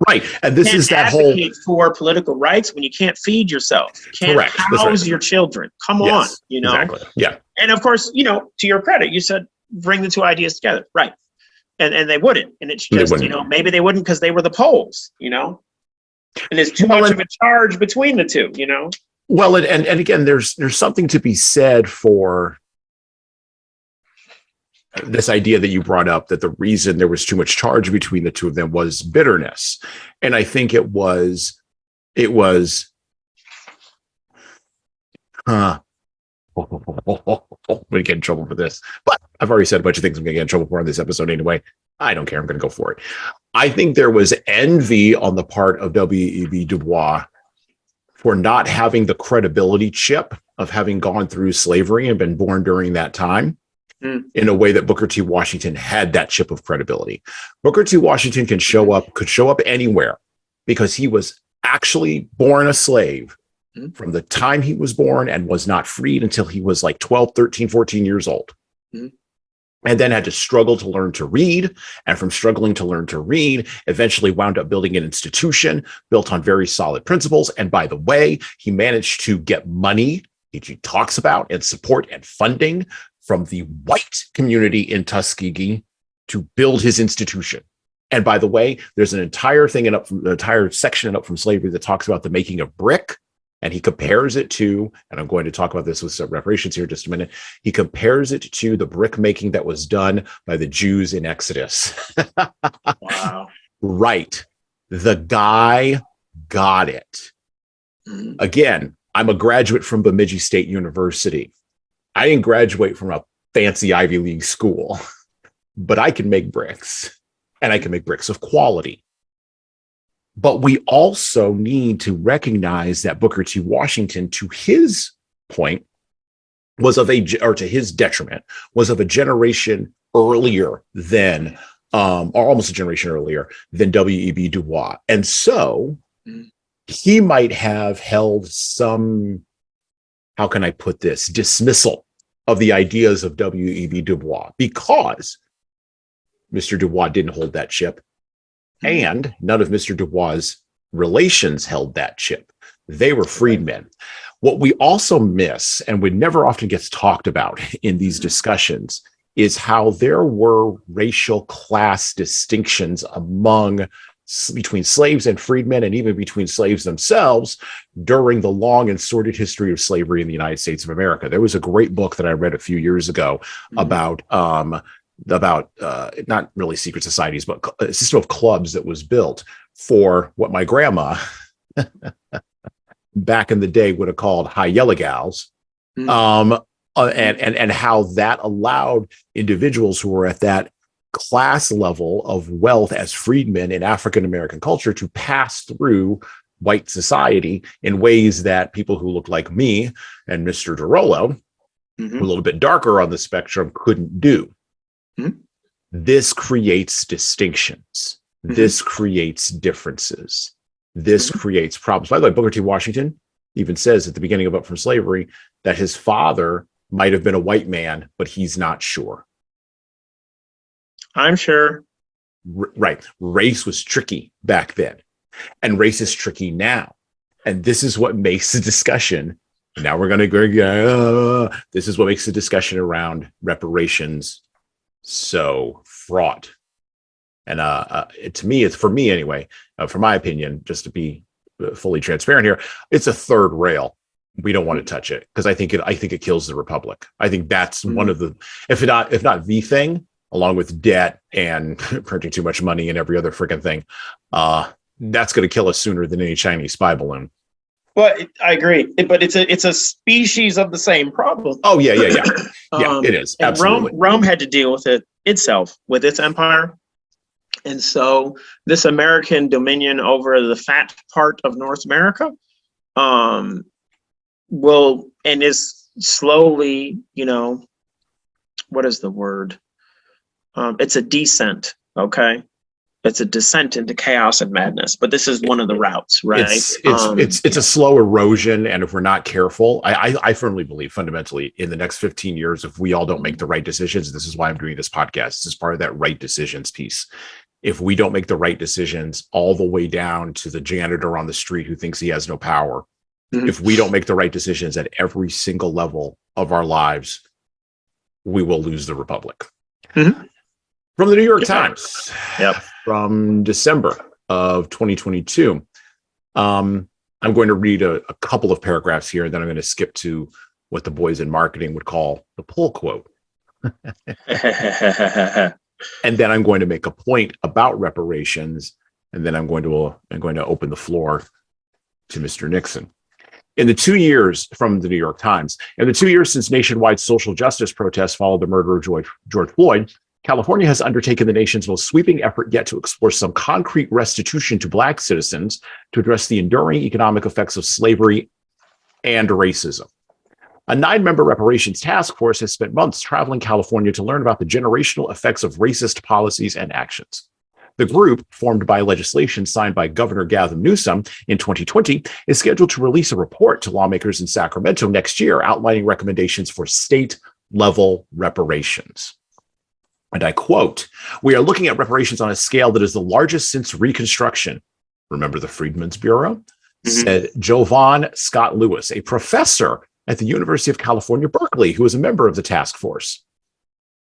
S1: Right, and this is that whole
S2: advocate for political rights when you can't feed yourself, you can't
S1: Correct.
S2: house your children. Come on,
S1: Exactly. Yeah.
S2: And of course, to your credit, you said bring the two ideas together, right? And they wouldn't, and it's just maybe they wouldn't because they were the poles, and there's too much of a charge between the two,
S1: Well, and again, there's something to be said for this idea that you brought up, that the reason there was too much charge between the two of them was bitterness. And I think it was I'm going to get in trouble for this, but I've already said a bunch of things I'm going to get in trouble for on this episode anyway. I don't care. I'm going to go for it. I think there was envy on the part of W.E.B. Du Bois for not having the credibility chip of having gone through slavery and been born during that time in a way that Booker T. Washington had that chip of credibility. Booker T. Washington could show up anywhere because he was actually born a slave from the time he was born and was not freed until he was like 12, 13, 14 years old. And then had to struggle to learn to read. And from struggling to learn to read, eventually wound up building an institution built on very solid principles. And by the way, he managed to get money, which he talks about, and support and funding from the white community in Tuskegee to build his institution. And by the way, there's an entire thing an entire section in Up From Slavery that talks about the making of brick. And he compares it to, and I'm going to talk about this with some reparations here in just a minute. He compares it to the brick making that was done by the Jews in Exodus.
S2: Wow.
S1: Right. The guy got it. Again, I'm a graduate from Bemidji State University. I didn't graduate from a fancy Ivy League school, but I can make bricks, and I can make bricks of quality. But we also need to recognize that Booker T. Washington, to his point, to his detriment, was of a generation earlier than, or almost a generation earlier than W.E.B. Du Bois. And so he might have held some, how can I put this, dismissal of the ideas of W.E.B. Du Bois, because Mr. Du Bois didn't hold that chip. And none of Mr. Du Bois' relations held that chip. They were freedmen. What we also miss, and what never often gets talked about in these discussions, is how there were racial class distinctions between slaves and freedmen, and even between slaves themselves during the long and sordid history of slavery in the United States of America. There was a great book that I read a few years ago about not really secret societies, but a system of clubs that was built for what my grandma back in the day would have called high yellow gals, and how that allowed individuals who were at that class level of wealth as freedmen in African American culture to pass through white society in ways that people who looked like me and Mr. Dorollo, a little bit darker on the spectrum, couldn't do. This creates distinctions. This creates differences. This creates problems. By the way, Booker T. Washington even says at the beginning of Up From Slavery that his father might have been a white man, but he's not sure.
S2: I'm sure.
S1: Right. Race was tricky back then, and race is tricky now. And this is what makes the discussion. Now we're going to go. This is what makes the discussion around reparations so fraught. And to me, for me anyway, for my opinion, just to be fully transparent here, it's a third rail. We don't want to touch it because I think it kills the republic. I think that's one of the, if not the thing, along with debt and printing too much money and every other freaking thing, that's going to kill us sooner than any Chinese spy balloon.
S2: Well, I agree, but it's a species of the same problem.
S1: Oh yeah. Yeah, it is.
S2: And
S1: Absolutely.
S2: Rome had to deal with it itself, with its empire. And so this American dominion over the fat part of North America is slowly, what is the word? It's a descent, okay? It's a descent into chaos and madness, but this is one of the routes, right?
S1: It's a slow erosion, and if we're not careful, I firmly believe fundamentally in the next 15 years, if we all don't make the right decisions, this is why I'm doing this podcast. This is part of that right decisions piece. If we don't make the right decisions all the way down to the janitor on the street who thinks he has no power, if we don't make the right decisions at every single level of our lives, we will lose the republic. From the New York Times, from December of 2022. I'm going to read a couple of paragraphs here, and then I'm going to skip to what the boys in marketing would call the pull quote. And then I'm going to make a point about reparations, and then I'm going to open the floor to Mr. Nixon. In the 2 years from the New York Times, in the 2 years since nationwide social justice protests followed the murder of George Floyd, California has undertaken the nation's most sweeping effort yet to explore some concrete restitution to Black citizens to address the enduring economic effects of slavery and racism. A 9-member reparations task force has spent months traveling California to learn about the generational effects of racist policies and actions. The group, formed by legislation signed by Governor Gavin Newsom in 2020, is scheduled to release a report to lawmakers in Sacramento next year outlining recommendations for state-level reparations. And I quote, "We are looking at reparations on a scale that is the largest since Reconstruction." Remember the Freedmen's Bureau? Said Jovan Scott Lewis, a professor at the University of California, Berkeley, who is a member of the task force.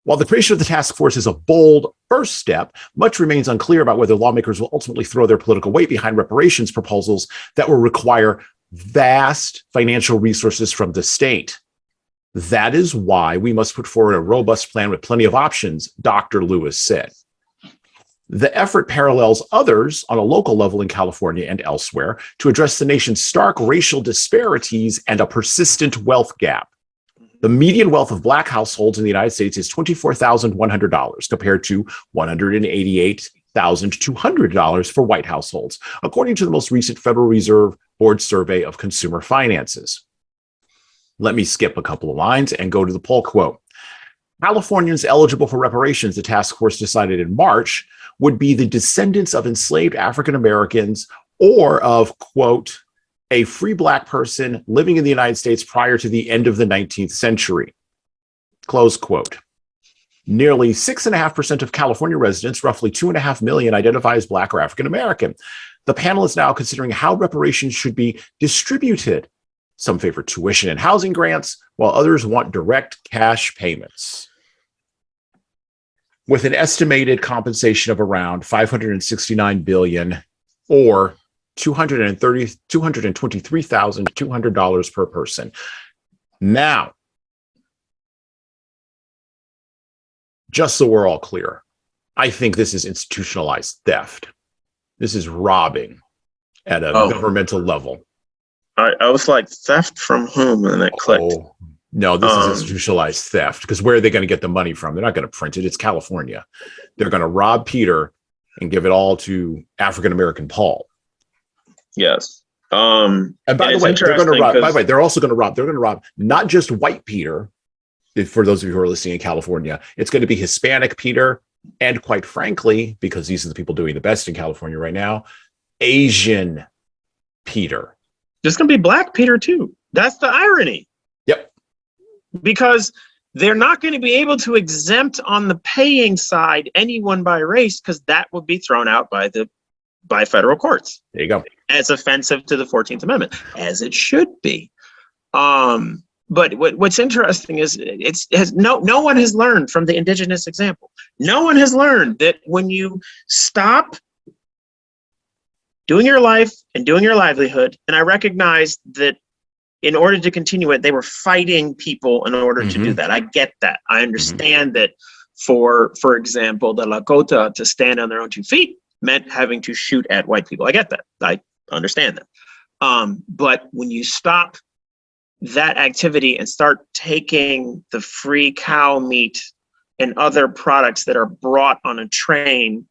S1: While the creation of the task force is a bold first step, much remains unclear about whether lawmakers will ultimately throw their political weight behind reparations proposals that will require vast financial resources from the state. That is why we must put forward a robust plan with plenty of options, Dr. Lewis said. The effort parallels others on a local level in California and elsewhere to address the nation's stark racial disparities and a persistent wealth gap. The median wealth of Black households in the United States is $24,100 compared to $188,200 for white households, according to the most recent Federal Reserve Board survey of consumer finances. Let me skip a couple of lines and go to the poll quote. Californians eligible for reparations, the task force decided in March, would be the descendants of enslaved African Americans or of, quote, a free Black person living in the United States prior to the end of the 19th century, close quote. Nearly 6.5% of California residents, roughly 2.5 million, identify as Black or African American. The panel is now considering how reparations should be distributed. Some favor tuition and housing grants, while others want direct cash payments. With an estimated compensation of around $569 billion or $223,200 per person. Now, just so we're all clear, I think this is institutionalized theft. This is robbing at a governmental level.
S2: I was like, theft from whom? And it clicked.
S1: Oh, no, this is institutionalized theft, because where are they going to get the money from? They're not going to print it. It's California. They're going to rob Peter and give it all to African-American Paul.
S2: Yes.
S1: And by the way, they're going to rob. By the way, they're also going to rob. They're going to rob not just white Peter. For those of you who are listening in California, it's going to be Hispanic Peter, and quite frankly, because these are the people doing the best in California right now, Asian Peter.
S2: There's going to be Black Peter too. That's the irony.
S1: Yep.
S2: Because they're not going to be able to exempt on the paying side anyone by race, because that would be thrown out by federal courts.
S1: There you go.
S2: As offensive to the 14th Amendment, as it should be. But what's interesting is no one has learned from the indigenous example. No one has learned that when you stop doing your life and doing your livelihood, and I recognize that in order to continue it, they were fighting people in order to do that. I get that. I understand that For example, the Lakota to stand on their own 2 feet meant having to shoot at white people. I get that. I understand that. But when you stop that activity and start taking the free cow meat and other products that are brought on a train,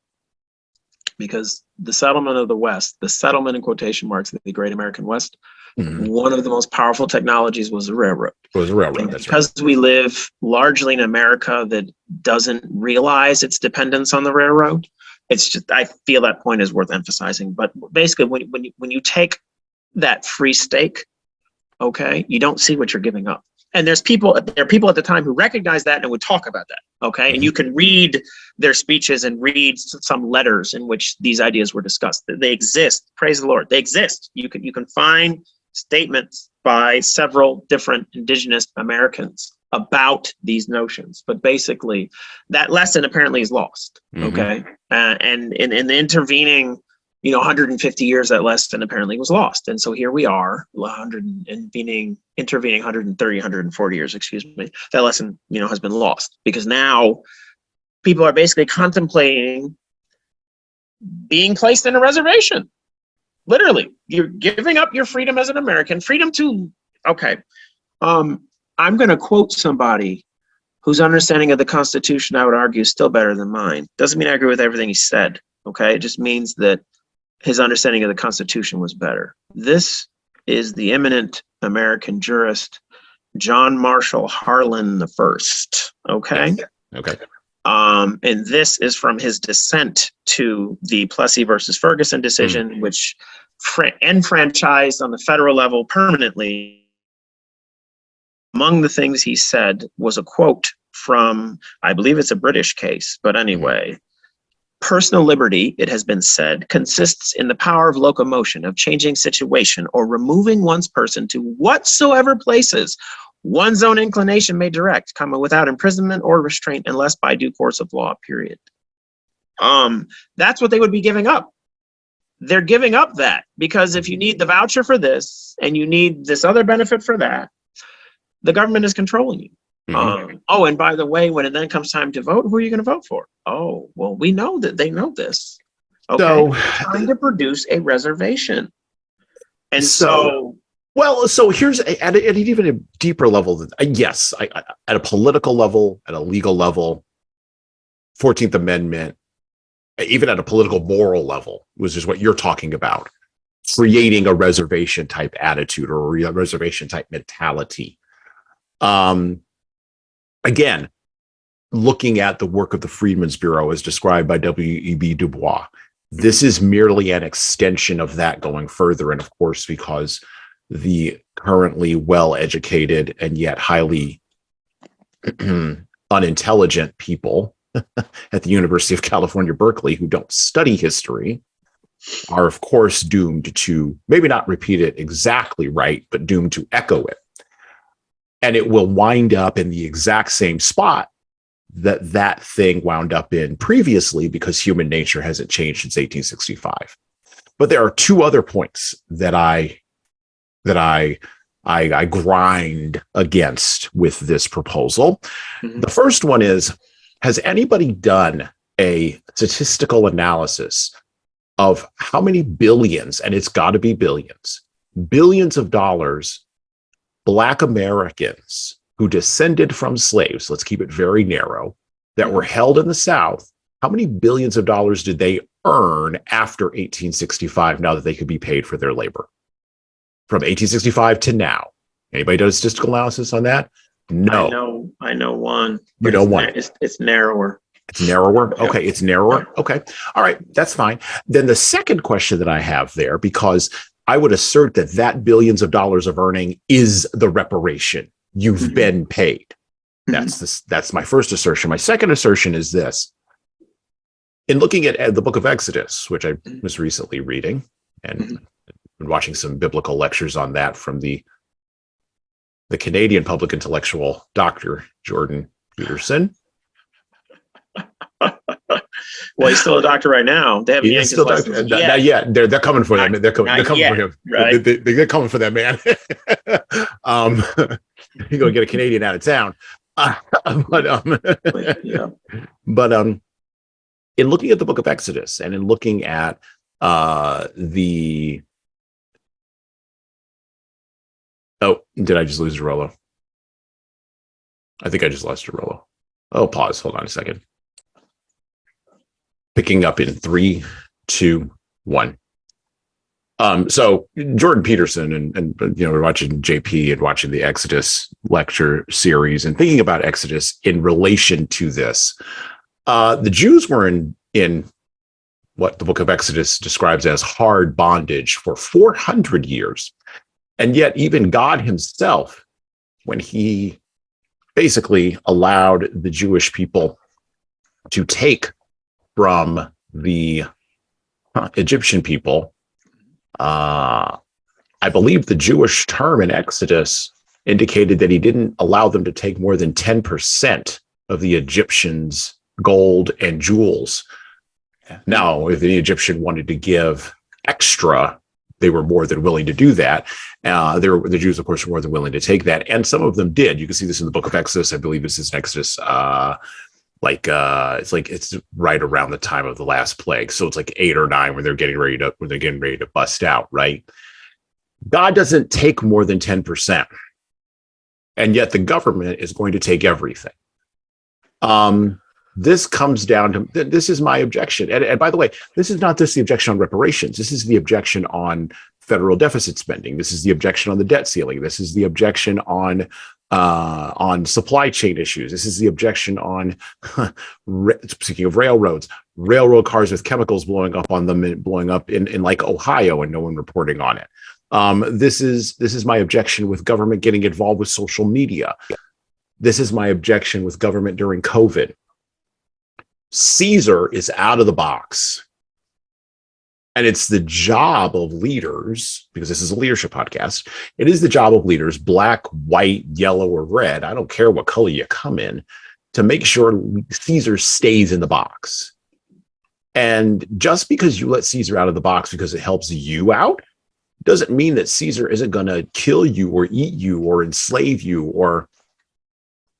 S2: because the settlement of the West, the settlement in quotation marks, the Great American West, one of the most powerful technologies was the railroad.
S1: It was a railroad.
S2: And
S1: That's
S2: because we live largely in America that doesn't realize its dependence on the railroad, it's just, I feel that point is worth emphasizing. But basically, when you take that free steak, okay, you don't see what you're giving up. And there are people at the time who recognize that and would talk about that. Okay. And you can read their speeches and read some letters in which these ideas were discussed. They exist. Praise the Lord. They exist. You can find statements by several different indigenous Americans about these notions. But basically, that lesson apparently is lost. Okay. And in the intervening 150 years, that lesson apparently was lost. And so here we are, intervening 130, 140 years, excuse me, that lesson, has been lost, because now people are basically contemplating being placed in a reservation. Literally, you're giving up your freedom as an American, freedom to, okay. I'm going to quote somebody whose understanding of the Constitution, I would argue, is still better than mine. Doesn't mean I agree with everything he said. Okay. It just means that his understanding of the Constitution was better. This is the eminent American jurist, John Marshall Harlan I. Okay.
S1: Okay.
S2: And this is from his dissent to the Plessy versus Ferguson decision, which enfranchised on the federal level permanently. Among the things he said was a quote from, I believe it's a British case, but anyway, personal liberty, it has been said, consists in the power of locomotion, of changing situation, or removing one's person to whatsoever places one's own inclination may direct, without imprisonment or restraint, unless by due course of law, period. That's what they would be giving up. They're giving up that, because if you need the voucher for this and you need this other benefit for that, the government is controlling you. And by the way, when it then comes time to vote, who are you going to vote for? Oh, well, we know that they know this. Okay, so, trying to produce a reservation. And so
S1: here's at even a deeper level. Yes, at a political level, at a legal level, 14th Amendment, even at a political moral level, which is what you're talking about, creating a reservation type attitude or a reservation type mentality. Again, looking at the work of the Freedmen's Bureau as described by W.E.B. Du Bois, this is merely an extension of that going further. And of course, because the currently well-educated and yet highly unintelligent people at the University of California, Berkeley, who don't study history, are of course doomed to maybe not repeat it exactly right, but doomed to echo it. And it will wind up in the exact same spot that thing wound up in previously, because human nature hasn't changed since 1865. But there are two other points that I grind against with this proposal. The first one is, has anybody done a statistical analysis of how many billions, and it's got to be billions of dollars, Black Americans who descended from slaves, let's keep it very narrow, that were held in the South, how many billions of dollars did they earn after 1865, now that they could be paid for their labor? From 1865 to now. Anybody done a statistical analysis on that? No.
S2: I know one.
S1: You know one.
S2: It's narrower.
S1: It's narrower? Okay, it's narrower. Okay. All right, that's fine. Then the second question that I have there, because I would assert that billions of dollars of earning is the reparation. You've been paid. That's my first assertion. My second assertion is this. In looking at the book of Exodus, which I was recently reading and been watching some biblical lectures on that from the Canadian public intellectual, Dr. Jordan Peterson.
S2: Well, he's still a doctor right now. They haven't yanked his license yet.
S1: Not yet. They're coming for them. They're coming for him. Right? They're coming for that man. You're going to get a Canadian out of town. but
S2: Yeah.
S1: but in looking at the book of Exodus and in looking at the did I just lose Dorollo? I think I just lost Dorollo. Oh, pause. Hold on a second. Picking up in 3, 2, 1. So Jordan Peterson and we're watching JP and watching the Exodus lecture series and thinking about Exodus in relation to this. The Jews were in what the book of Exodus describes as hard bondage for 400 years. And yet even God himself, when he basically allowed the Jewish people to take from the Egyptian people, I believe the Jewish term in Exodus indicated that he didn't allow them to take more than 10% of the Egyptians' gold and jewels. Now, if the Egyptian wanted to give extra, they were more than willing to do that. The Jews, of course, were more than willing to take that. And some of them did. You can see this in the book of Exodus. I believe this is in Exodus, it's right around the time of the last plague. So it's like 8 or 9 when they're getting ready to bust out, right? God doesn't take more than 10%. And yet the government is going to take everything. This comes down to, this is my objection. And by the way, this is not just the objection on reparations. This is the objection on federal deficit spending. This is the objection on the debt ceiling. This is the objection on supply chain issues. This is the objection on, speaking of railroads, railroad cars with chemicals blowing up on them and blowing up in like Ohio and no one reporting on it. This is my objection with government getting involved with social media. This is my objection with government during COVID. Caesar is out of the box. And it's the job of leaders, because this is a leadership podcast, it is the job of leaders, black, white, yellow, or red, I don't care what color you come in, to make sure Caesar stays in the box. And just because you let Caesar out of the box because it helps you out, doesn't mean that Caesar isn't going to kill you or eat you or enslave you, or,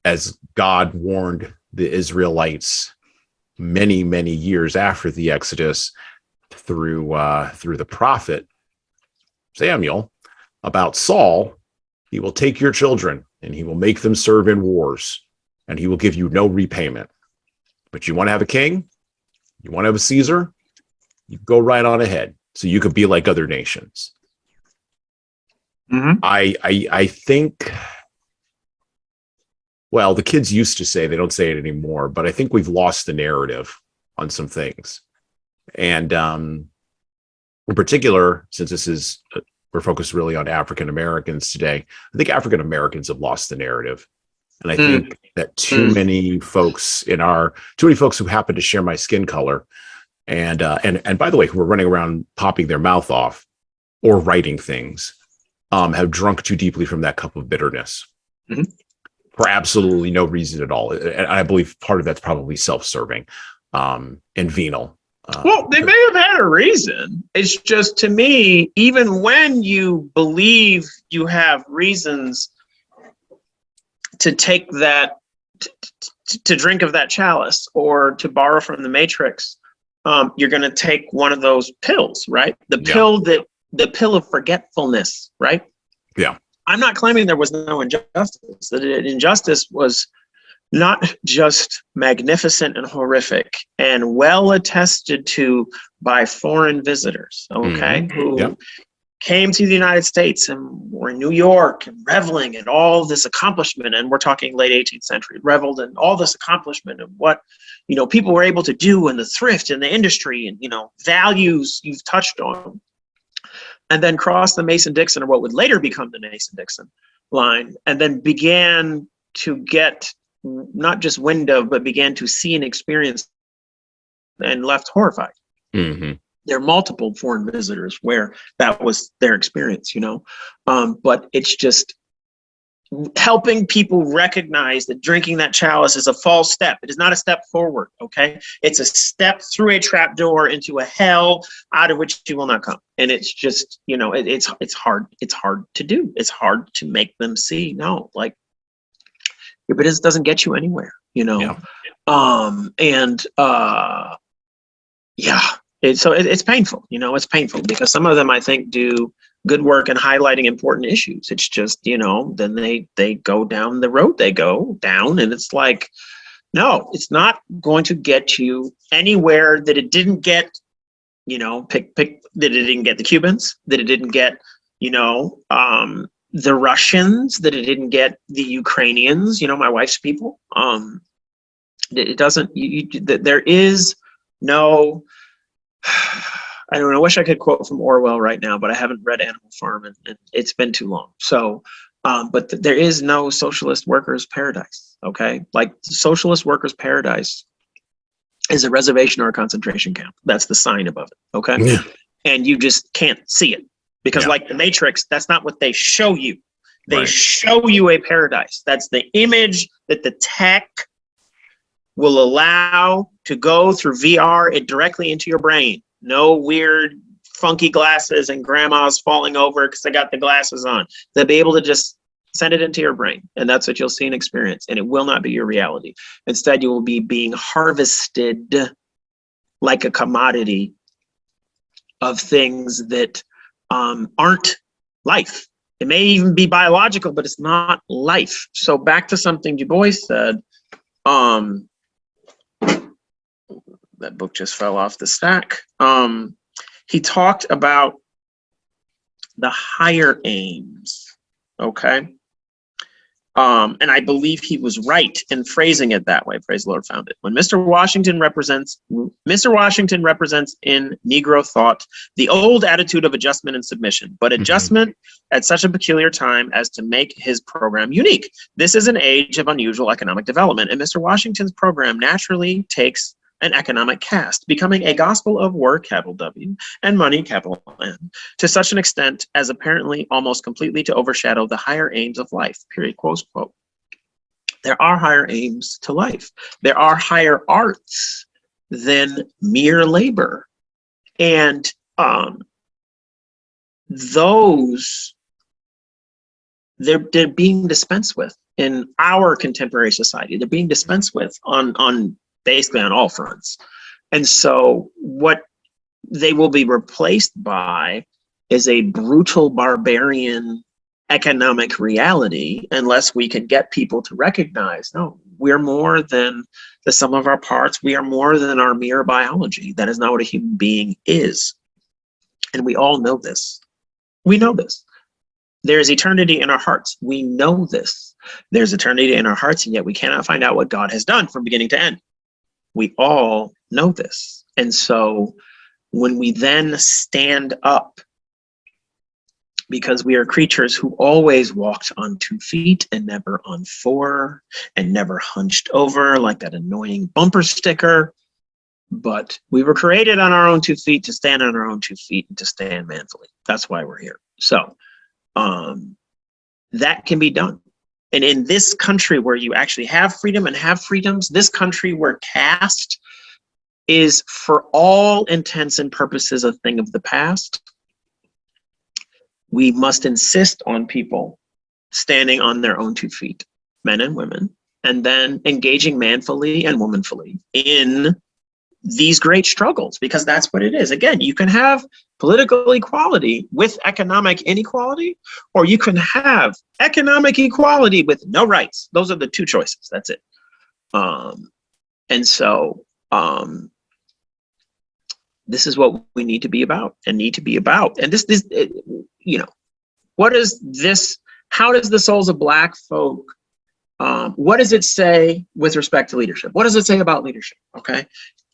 S1: as God warned the Israelites many, many years after the Exodus, through the prophet Samuel, about Saul, he will take your children and he will make them serve in wars and he will give you no repayment. But you want to have a king? You want to have a Caesar? You go right on ahead so you could be like other nations.
S2: Mm-hmm.
S1: I think, well, the kids used to say, they don't say it anymore, but I think we've lost the narrative on some things. And in particular, since we're focused really on African Americans today, I think African Americans have lost the narrative. And I think that too many folks who happen to share my skin color and by the way, who are running around popping their mouth off or writing things, have drunk too deeply from that cup of bitterness for absolutely no reason at all. And I believe part of that's probably self-serving and venal.
S2: Well, they may have had a reason. It's just, to me, even when you believe you have reasons to take that, to drink of that chalice or to borrow from the matrix, you're going to take one of those pills, right? The pill of forgetfulness, right?
S1: Yeah.
S2: I'm not claiming there was no injustice. That injustice was not just magnificent and horrific and well attested to by foreign visitors, okay, who came to the United States and were in New York and reveling in all this accomplishment. And we're talking late 18th century, reveled in all this accomplishment of what, people were able to do in the thrift and the industry and, values you've touched on. And then crossed the Mason-Dixon, or what would later become the Mason-Dixon line, and then began to get not just wind of, but began to see and experience and left horrified.
S1: Mm-hmm.
S2: There are multiple foreign visitors where that was their experience, but it's just helping people recognize that drinking that chalice is a false step. It is not a step forward, okay? It's a step through a trap door into a hell out of which you will not come. And it's just, it's hard. It's hard to do. It's hard to make them see, no, like, but it doesn't get you anywhere, you know?
S1: Yeah.
S2: It's painful, you know, it's painful because some of them I think do good work in highlighting important issues. It's just, you know, then they go down the road they go down, and it's like, no, it's not going to get you anywhere that it didn't get, you know, pick that it didn't get the Cubans, that it didn't get, you know, the Russians, that it didn't get the Ukrainians, you know, my wife's people. It doesn't, there is no, I don't know, I wish I could quote from Orwell right now, but I haven't read Animal Farm and it's been too long. So, but there is no socialist workers' paradise, okay? Like socialist workers' paradise is a reservation or a concentration camp. That's the sign above it, okay?
S1: Yeah.
S2: And you just can't see it because like the Matrix, that's not what they show you. They show you a paradise. That's the image that the tech will allow to go through VR and directly into your brain. No weird, funky glasses and grandmas falling over because they got the glasses on. They'll be able to just send it into your brain, and that's what you'll see and experience, and it will not be your reality. Instead, you will be being harvested like a commodity of things that aren't life. It may even be biological, but it's not life. So back to something Du Bois said, that book just fell off the stack. He talked about the higher aims, okay? And I believe he was right in phrasing it that way. Praise the Lord, found it. When Mr. Washington represents in Negro thought the old attitude of adjustment and submission, but adjustment at such a peculiar time as to make his program unique. This is an age of unusual economic development, and Mr. Washington's program naturally takes an economic cast, becoming a gospel of work, capital W, and money, capital N, to such an extent as apparently almost completely to overshadow the higher aims of life, period, quote, quote. There are higher aims to life. There are higher arts than mere labor. And those, they're being dispensed with in our contemporary society. They're being dispensed with on basically on all fronts. And so what they will be replaced by is a brutal barbarian economic reality, unless we can get people to recognize, no, we're more than the sum of our parts. We are more than our mere biology. That is not what a human being is. And we all know this. We know this. There is eternity in our hearts. We know this. There's eternity in our hearts, and yet we cannot find out what God has done from beginning to end. We all know this. And so when we then stand up, because we are creatures who always walked on 2 feet and never on 4, and never hunched over like that annoying bumper sticker, but we were created on our own 2 feet to stand on our own 2 feet and to stand manfully. That's why we're here. So that can be done. And in this country where you actually have freedom and have freedoms, this country where caste is for all intents and purposes a thing of the past, we must insist on people standing on their own 2 feet, men and women, and then engaging manfully and womanfully in these great struggles, because that's what it is. Again, you can have political equality with economic inequality, or you can have economic equality with no rights. Those are the 2 choices. That's it. And so this is what we need to be about and need to be about. And this you know, what is this? How does the Souls of Black Folk, what does it say with respect to leadership? What does it say about leadership? Okay.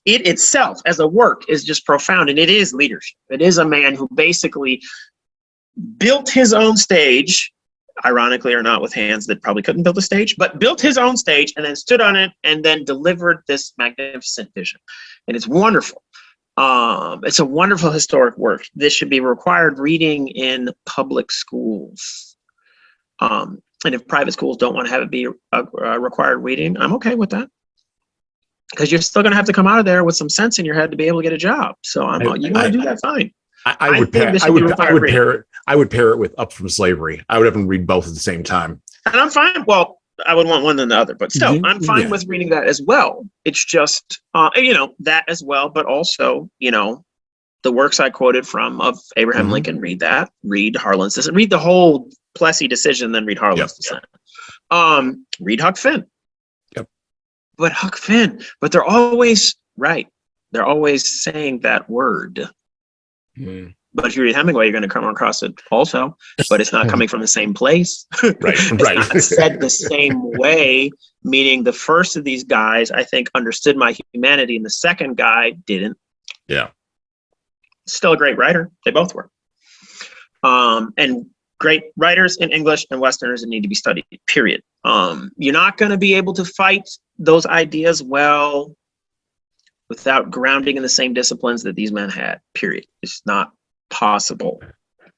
S2: It itself as a work is just profound, and it is leadership. It is a man who basically built his own stage, ironically or not, with hands that probably couldn't build a stage, but built his own stage and then stood on it and then delivered this magnificent vision. And it's wonderful. It's a wonderful historic work. This should be required reading in public schools. And if private schools don't want to have it be a required reading, I'm okay with that. Because you're still going to have to come out of there with some sense in your head to be able to get a job. So you want to do that, fine.
S1: I would pair it with Up from Slavery. I would have them read both at the same time.
S2: And I'm fine. Well, I would want one than the other, but still, I'm fine
S1: Yeah.
S2: with reading that as well. It's just, that as well, but also, the works I quoted from of Abraham
S1: Mhm.
S2: Lincoln, read that, read Harlan's Dissent, read the whole Plessy decision, then read Harlan's Dissent. Read Huck Finn.
S1: Yep.
S2: But Huck Finn, but they're always right. They're always saying that word.
S1: Mm.
S2: But if you read Hemingway, you're going to come across it also, but it's not coming from the same place.
S1: Right,
S2: It's
S1: right.
S2: not said the same way, meaning the first of these guys, I think, understood my humanity, and the second guy didn't.
S1: Yeah.
S2: Still a great writer. They both were. And great writers in English and Westerners that need to be studied, period. You're not going to be able to fight those ideas well without grounding in the same disciplines that these men had, period. It's not possible.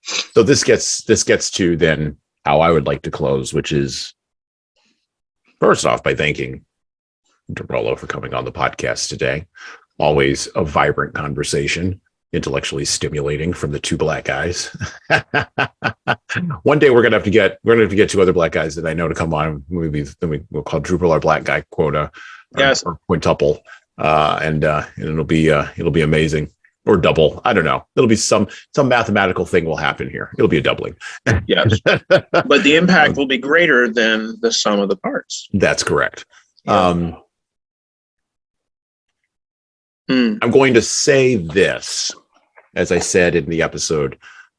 S1: So this gets to then how I would like to close, which is first off by thanking Dorollo for coming on the podcast today. Always a vibrant conversation, intellectually stimulating from the two black guys. One day we're gonna have to get two other black guys that I know to come on. Maybe then we'll quadruple our black guy quota,
S2: Yes.
S1: or quintuple, and it'll be amazing. Or double. I don't know. It'll be some mathematical thing will happen here. It'll be a doubling.
S2: Yes. But the impact will be greater than the sum of the parts.
S1: That's correct.
S2: Yeah.
S1: I'm going to say this, as I said in the episode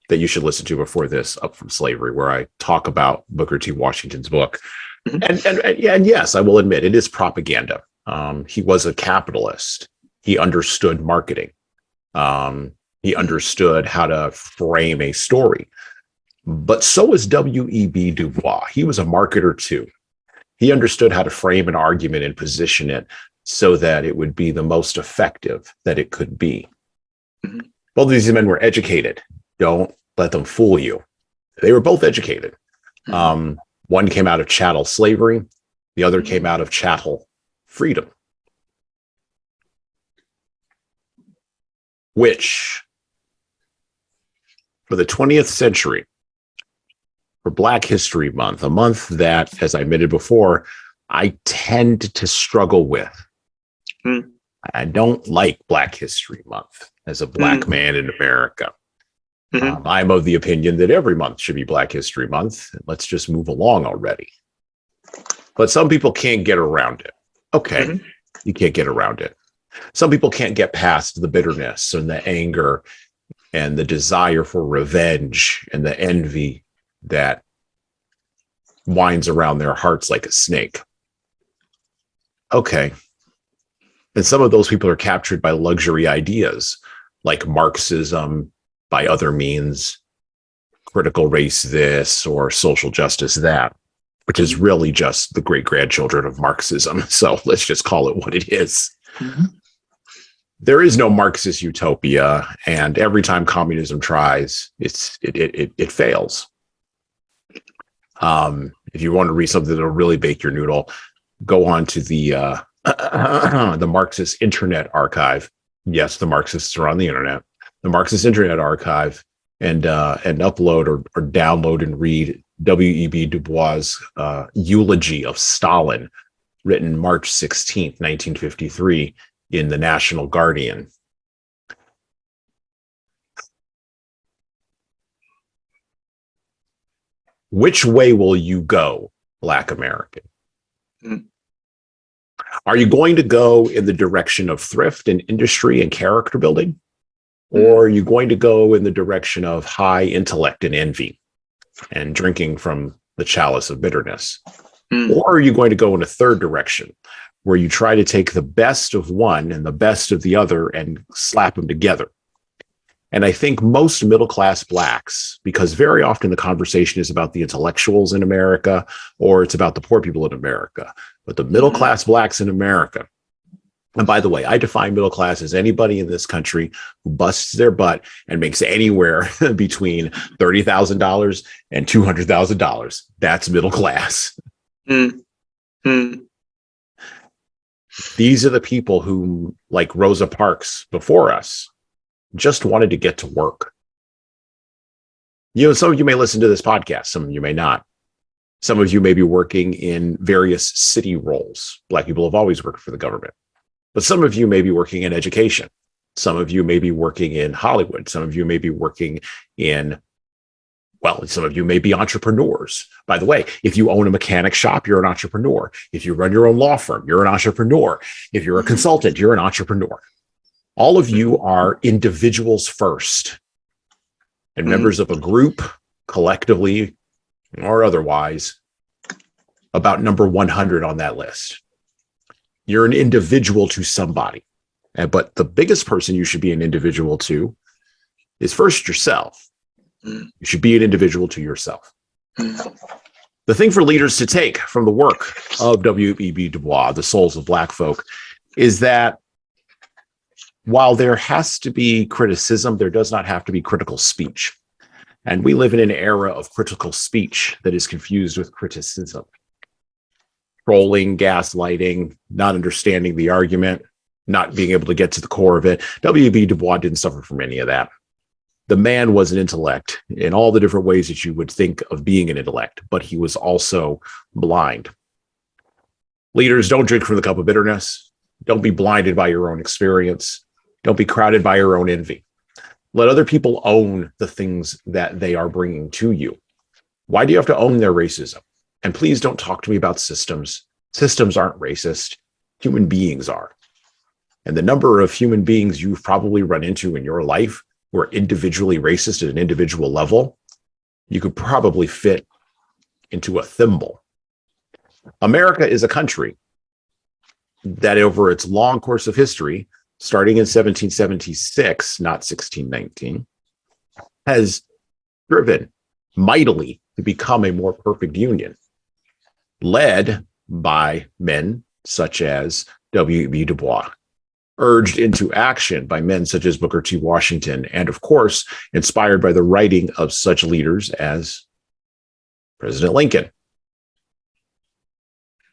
S1: that you should listen to before this, Up From Slavery, where I talk about Booker T. Washington's book. Mm-hmm. And yes, I will admit it is propaganda. He was a capitalist. He understood marketing. He understood how to frame a story. But so was W.E.B. Du Bois. He was a marketer too. He understood how to frame an argument and position it so that it would be the most effective that it could be. Mm-hmm. Both of these men were educated. Don't let them fool you. They were both educated. Mm-hmm. One came out of chattel slavery. The other came out of chattel freedom. Which, for the 20th century, for Black History Month, a month that, as I admitted before, I tend to struggle with. I don't like Black History Month as a Black man in America. I'm of the opinion that every month should be Black History Month. Let's just move along already. But some people can't get around it. Okay, you can't get around it. Some people can't get past the bitterness and the anger and the desire for revenge and the envy that winds around their hearts like a snake. Okay. And some of those people are captured by luxury ideas like Marxism, by other means, critical race this, or social justice that, which is really just the great-grandchildren of Marxism. So let's just call it what it is. Mm-hmm. There is no Marxist utopia, and every time communism tries, it fails. If you want to read something that'll really bake your noodle, go on to the Marxist Internet Archive. Yes, the Marxists are on the internet. The Marxist Internet Archive, and upload or download and read W.E.B. Du Bois' eulogy of Stalin, written March 16th, 1953. In the National Guardian. Which way will you go, Black American? Are you going to go in the direction of thrift and industry and character building? Or are you going to go in the direction of high intellect and envy and drinking from the chalice of bitterness? Or are you going to go in a third direction, where you try to take the best of one and the best of the other and slap them together? And I think most middle-class Blacks, because very often the conversation is about the intellectuals in America, or it's about the poor people in America, but the middle-class Blacks in America, and by the way, I define middle class as anybody in this country who busts their butt and makes anywhere between $30,000 and $200,000. That's middle class. These are the people who, like Rosa Parks before us, just wanted to get to work. You know, some of you may listen to this podcast, some of you may not. Some of you may be working in various city roles. Black people have always worked for the government. But some of you may be working in education. Some of you may be working in Hollywood. Some of you may be working in, well, some of you may be entrepreneurs. By the way, if you own a mechanic shop, you're an entrepreneur. If you run your own law firm, you're an entrepreneur. If you're a consultant, you're an entrepreneur. All of you are individuals first and members of a group, collectively or otherwise, about number 100 on that list. You're an individual to somebody. But the biggest person you should be an individual to is first yourself. You should be an individual to yourself. The thing for leaders to take from the work of W.E.B. Du Bois, The Souls of Black Folk, is that while there has to be criticism, there does not have to be critical speech. And we live in an era of critical speech that is confused with criticism. Trolling, gaslighting, not understanding the argument, not being able to get to the core of it. W.E.B. Du Bois didn't suffer from any of that. The man was an intellect in all the different ways that you would think of being an intellect, but he was also blind. Leaders, don't drink from the cup of bitterness. Don't be blinded by your own experience. Don't be crowded by your own envy. Let other people own the things that they are bringing to you. Why do you have to own their racism? And please don't talk to me about systems. Systems aren't racist. Human beings are. And the number of human beings you've probably run into in your life who are individually racist at an individual level, you could probably fit into a thimble. America is a country that over its long course of history, starting in 1776, not 1619, has striven mightily to become a more perfect union, led by men such as W.E.B. Du Bois, urged into action by men such as Booker T. Washington, and of course, inspired by the writing of such leaders as President Lincoln.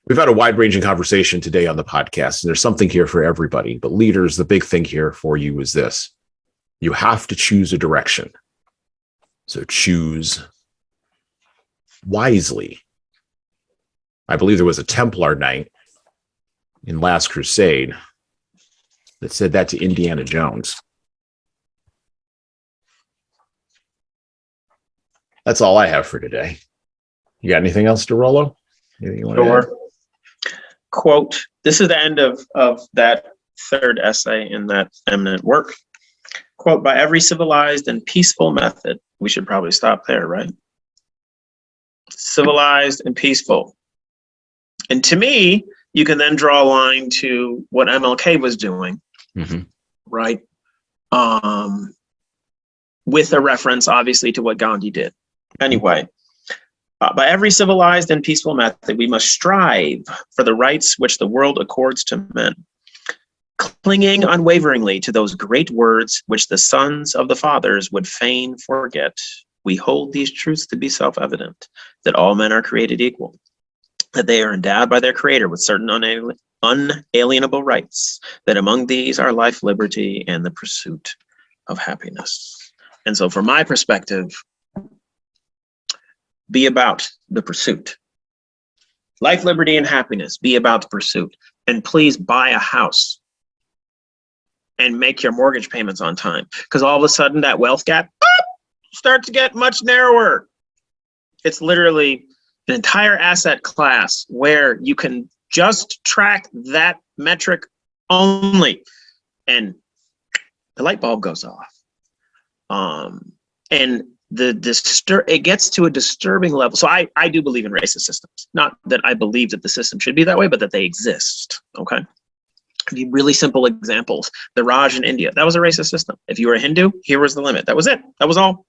S1: We've had a wide-ranging conversation today on the podcast, and there's something here for everybody. But leaders, the big thing here for you is this. You have to choose a direction. So choose wisely. I believe there was a Templar knight in Last Crusade that said that to Indiana Jones. That's all I have for today. You got anything else, Dorollo? Anything you want to add?
S2: Quote, this is the end of that third essay in that eminent work. Quote, by every civilized and peaceful method, we should probably stop there, right? Civilized and peaceful. And to me, you can then draw a line to what MLK was doing, right? With a reference, obviously, to what Gandhi did. Anyway, by every civilized and peaceful method, we must strive for the rights which the world accords to men, clinging unwaveringly to those great words which the sons of the fathers would fain forget. We hold these truths to be self-evident, that all men are created equal, that they are endowed by their Creator with certain unalienable rights, that among these are life, liberty, and the pursuit of happiness. And so from my perspective, be about the pursuit. Life, liberty, and happiness, be about the pursuit. And please buy a house and make your mortgage payments on time, because all of a sudden that wealth gap starts to get much narrower. It's literally an entire asset class where you can just track that metric only, and the light bulb goes off. And it gets to a disturbing level. So I do believe in racist systems. Not that I believe that the system should be that way, but that they exist. Okay. The really simple examples. The Raj in India, that was a racist system. If you were a Hindu, here was the limit. That was it. That was all.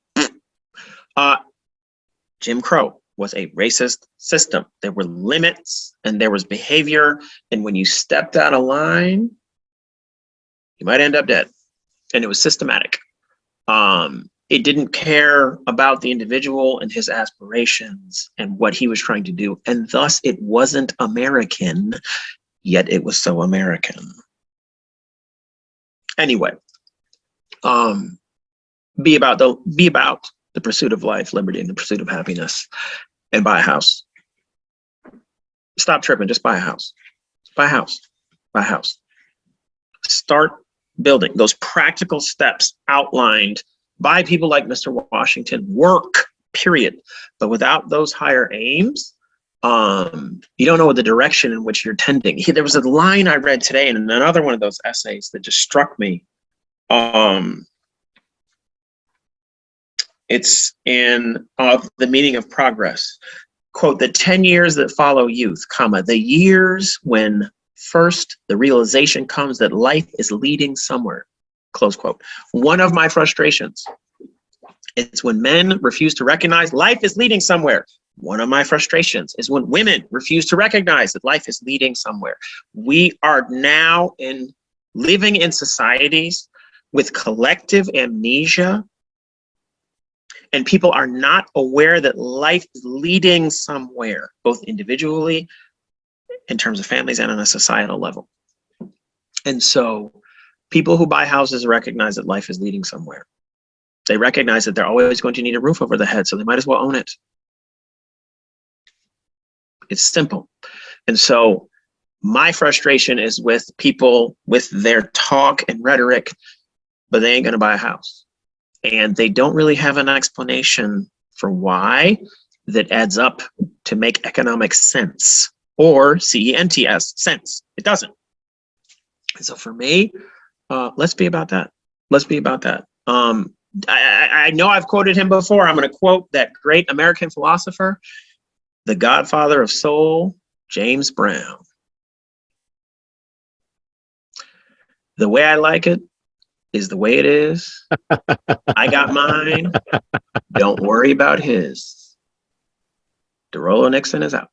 S2: Jim Crow was a racist system. There were limits and there was behavior. And when you stepped out of line, you might end up dead. And it was systematic. It didn't care about the individual and his aspirations and what he was trying to do. And thus it wasn't American, yet it was so American. Anyway, be about the pursuit of life, liberty, and the pursuit of happiness, and buy a house. Stop tripping. Just buy a house. Buy a house. Buy a house. Start building those practical steps outlined by people like Mr. Washington. Work, period. But without those higher aims, you don't know what the direction in which you're tending. There was a line I read today in another one of those essays that just struck me. It's in The Meaning of Progress. Quote, the 10 years that follow youth, comma, the years when first the realization comes that life is leading somewhere, close quote. One of my frustrations is when men refuse to recognize life is leading somewhere. One of my frustrations is when women refuse to recognize that life is leading somewhere. We are now living in societies with collective amnesia, and people are not aware that life is leading somewhere, both individually, in terms of families, and on a societal level. And so people who buy houses recognize that life is leading somewhere. They recognize that they're always going to need a roof over their head, so they might as well own it. It's simple. And so my frustration is with people with their talk and rhetoric, but they ain't going to buy a house. And they don't really have an explanation for why that adds up to make economic sense, or CENTS, sense. It doesn't. And so for me, let's be about that. Let's be about that. I know I've quoted him before. I'm going to quote that great American philosopher, the godfather of soul, James Brown. The way I like it is the way it is. I got mine. Don't worry about his. Dorollo Nixon is out.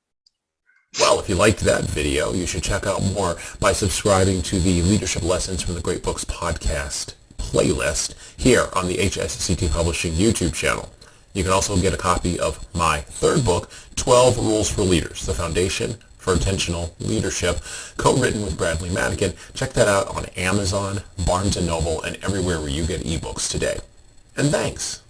S3: Well, if you liked that video, you should check out more by subscribing to the Leadership Lessons from the Great Books podcast playlist here on the HSCT Publishing YouTube channel. You can also get a copy of my third book, 12 Rules for Leaders, The Foundation for Intentional Leadership, co-written with Bradley Madigan. Check that out on Amazon, Barnes & Noble, and everywhere where you get ebooks today. And thanks.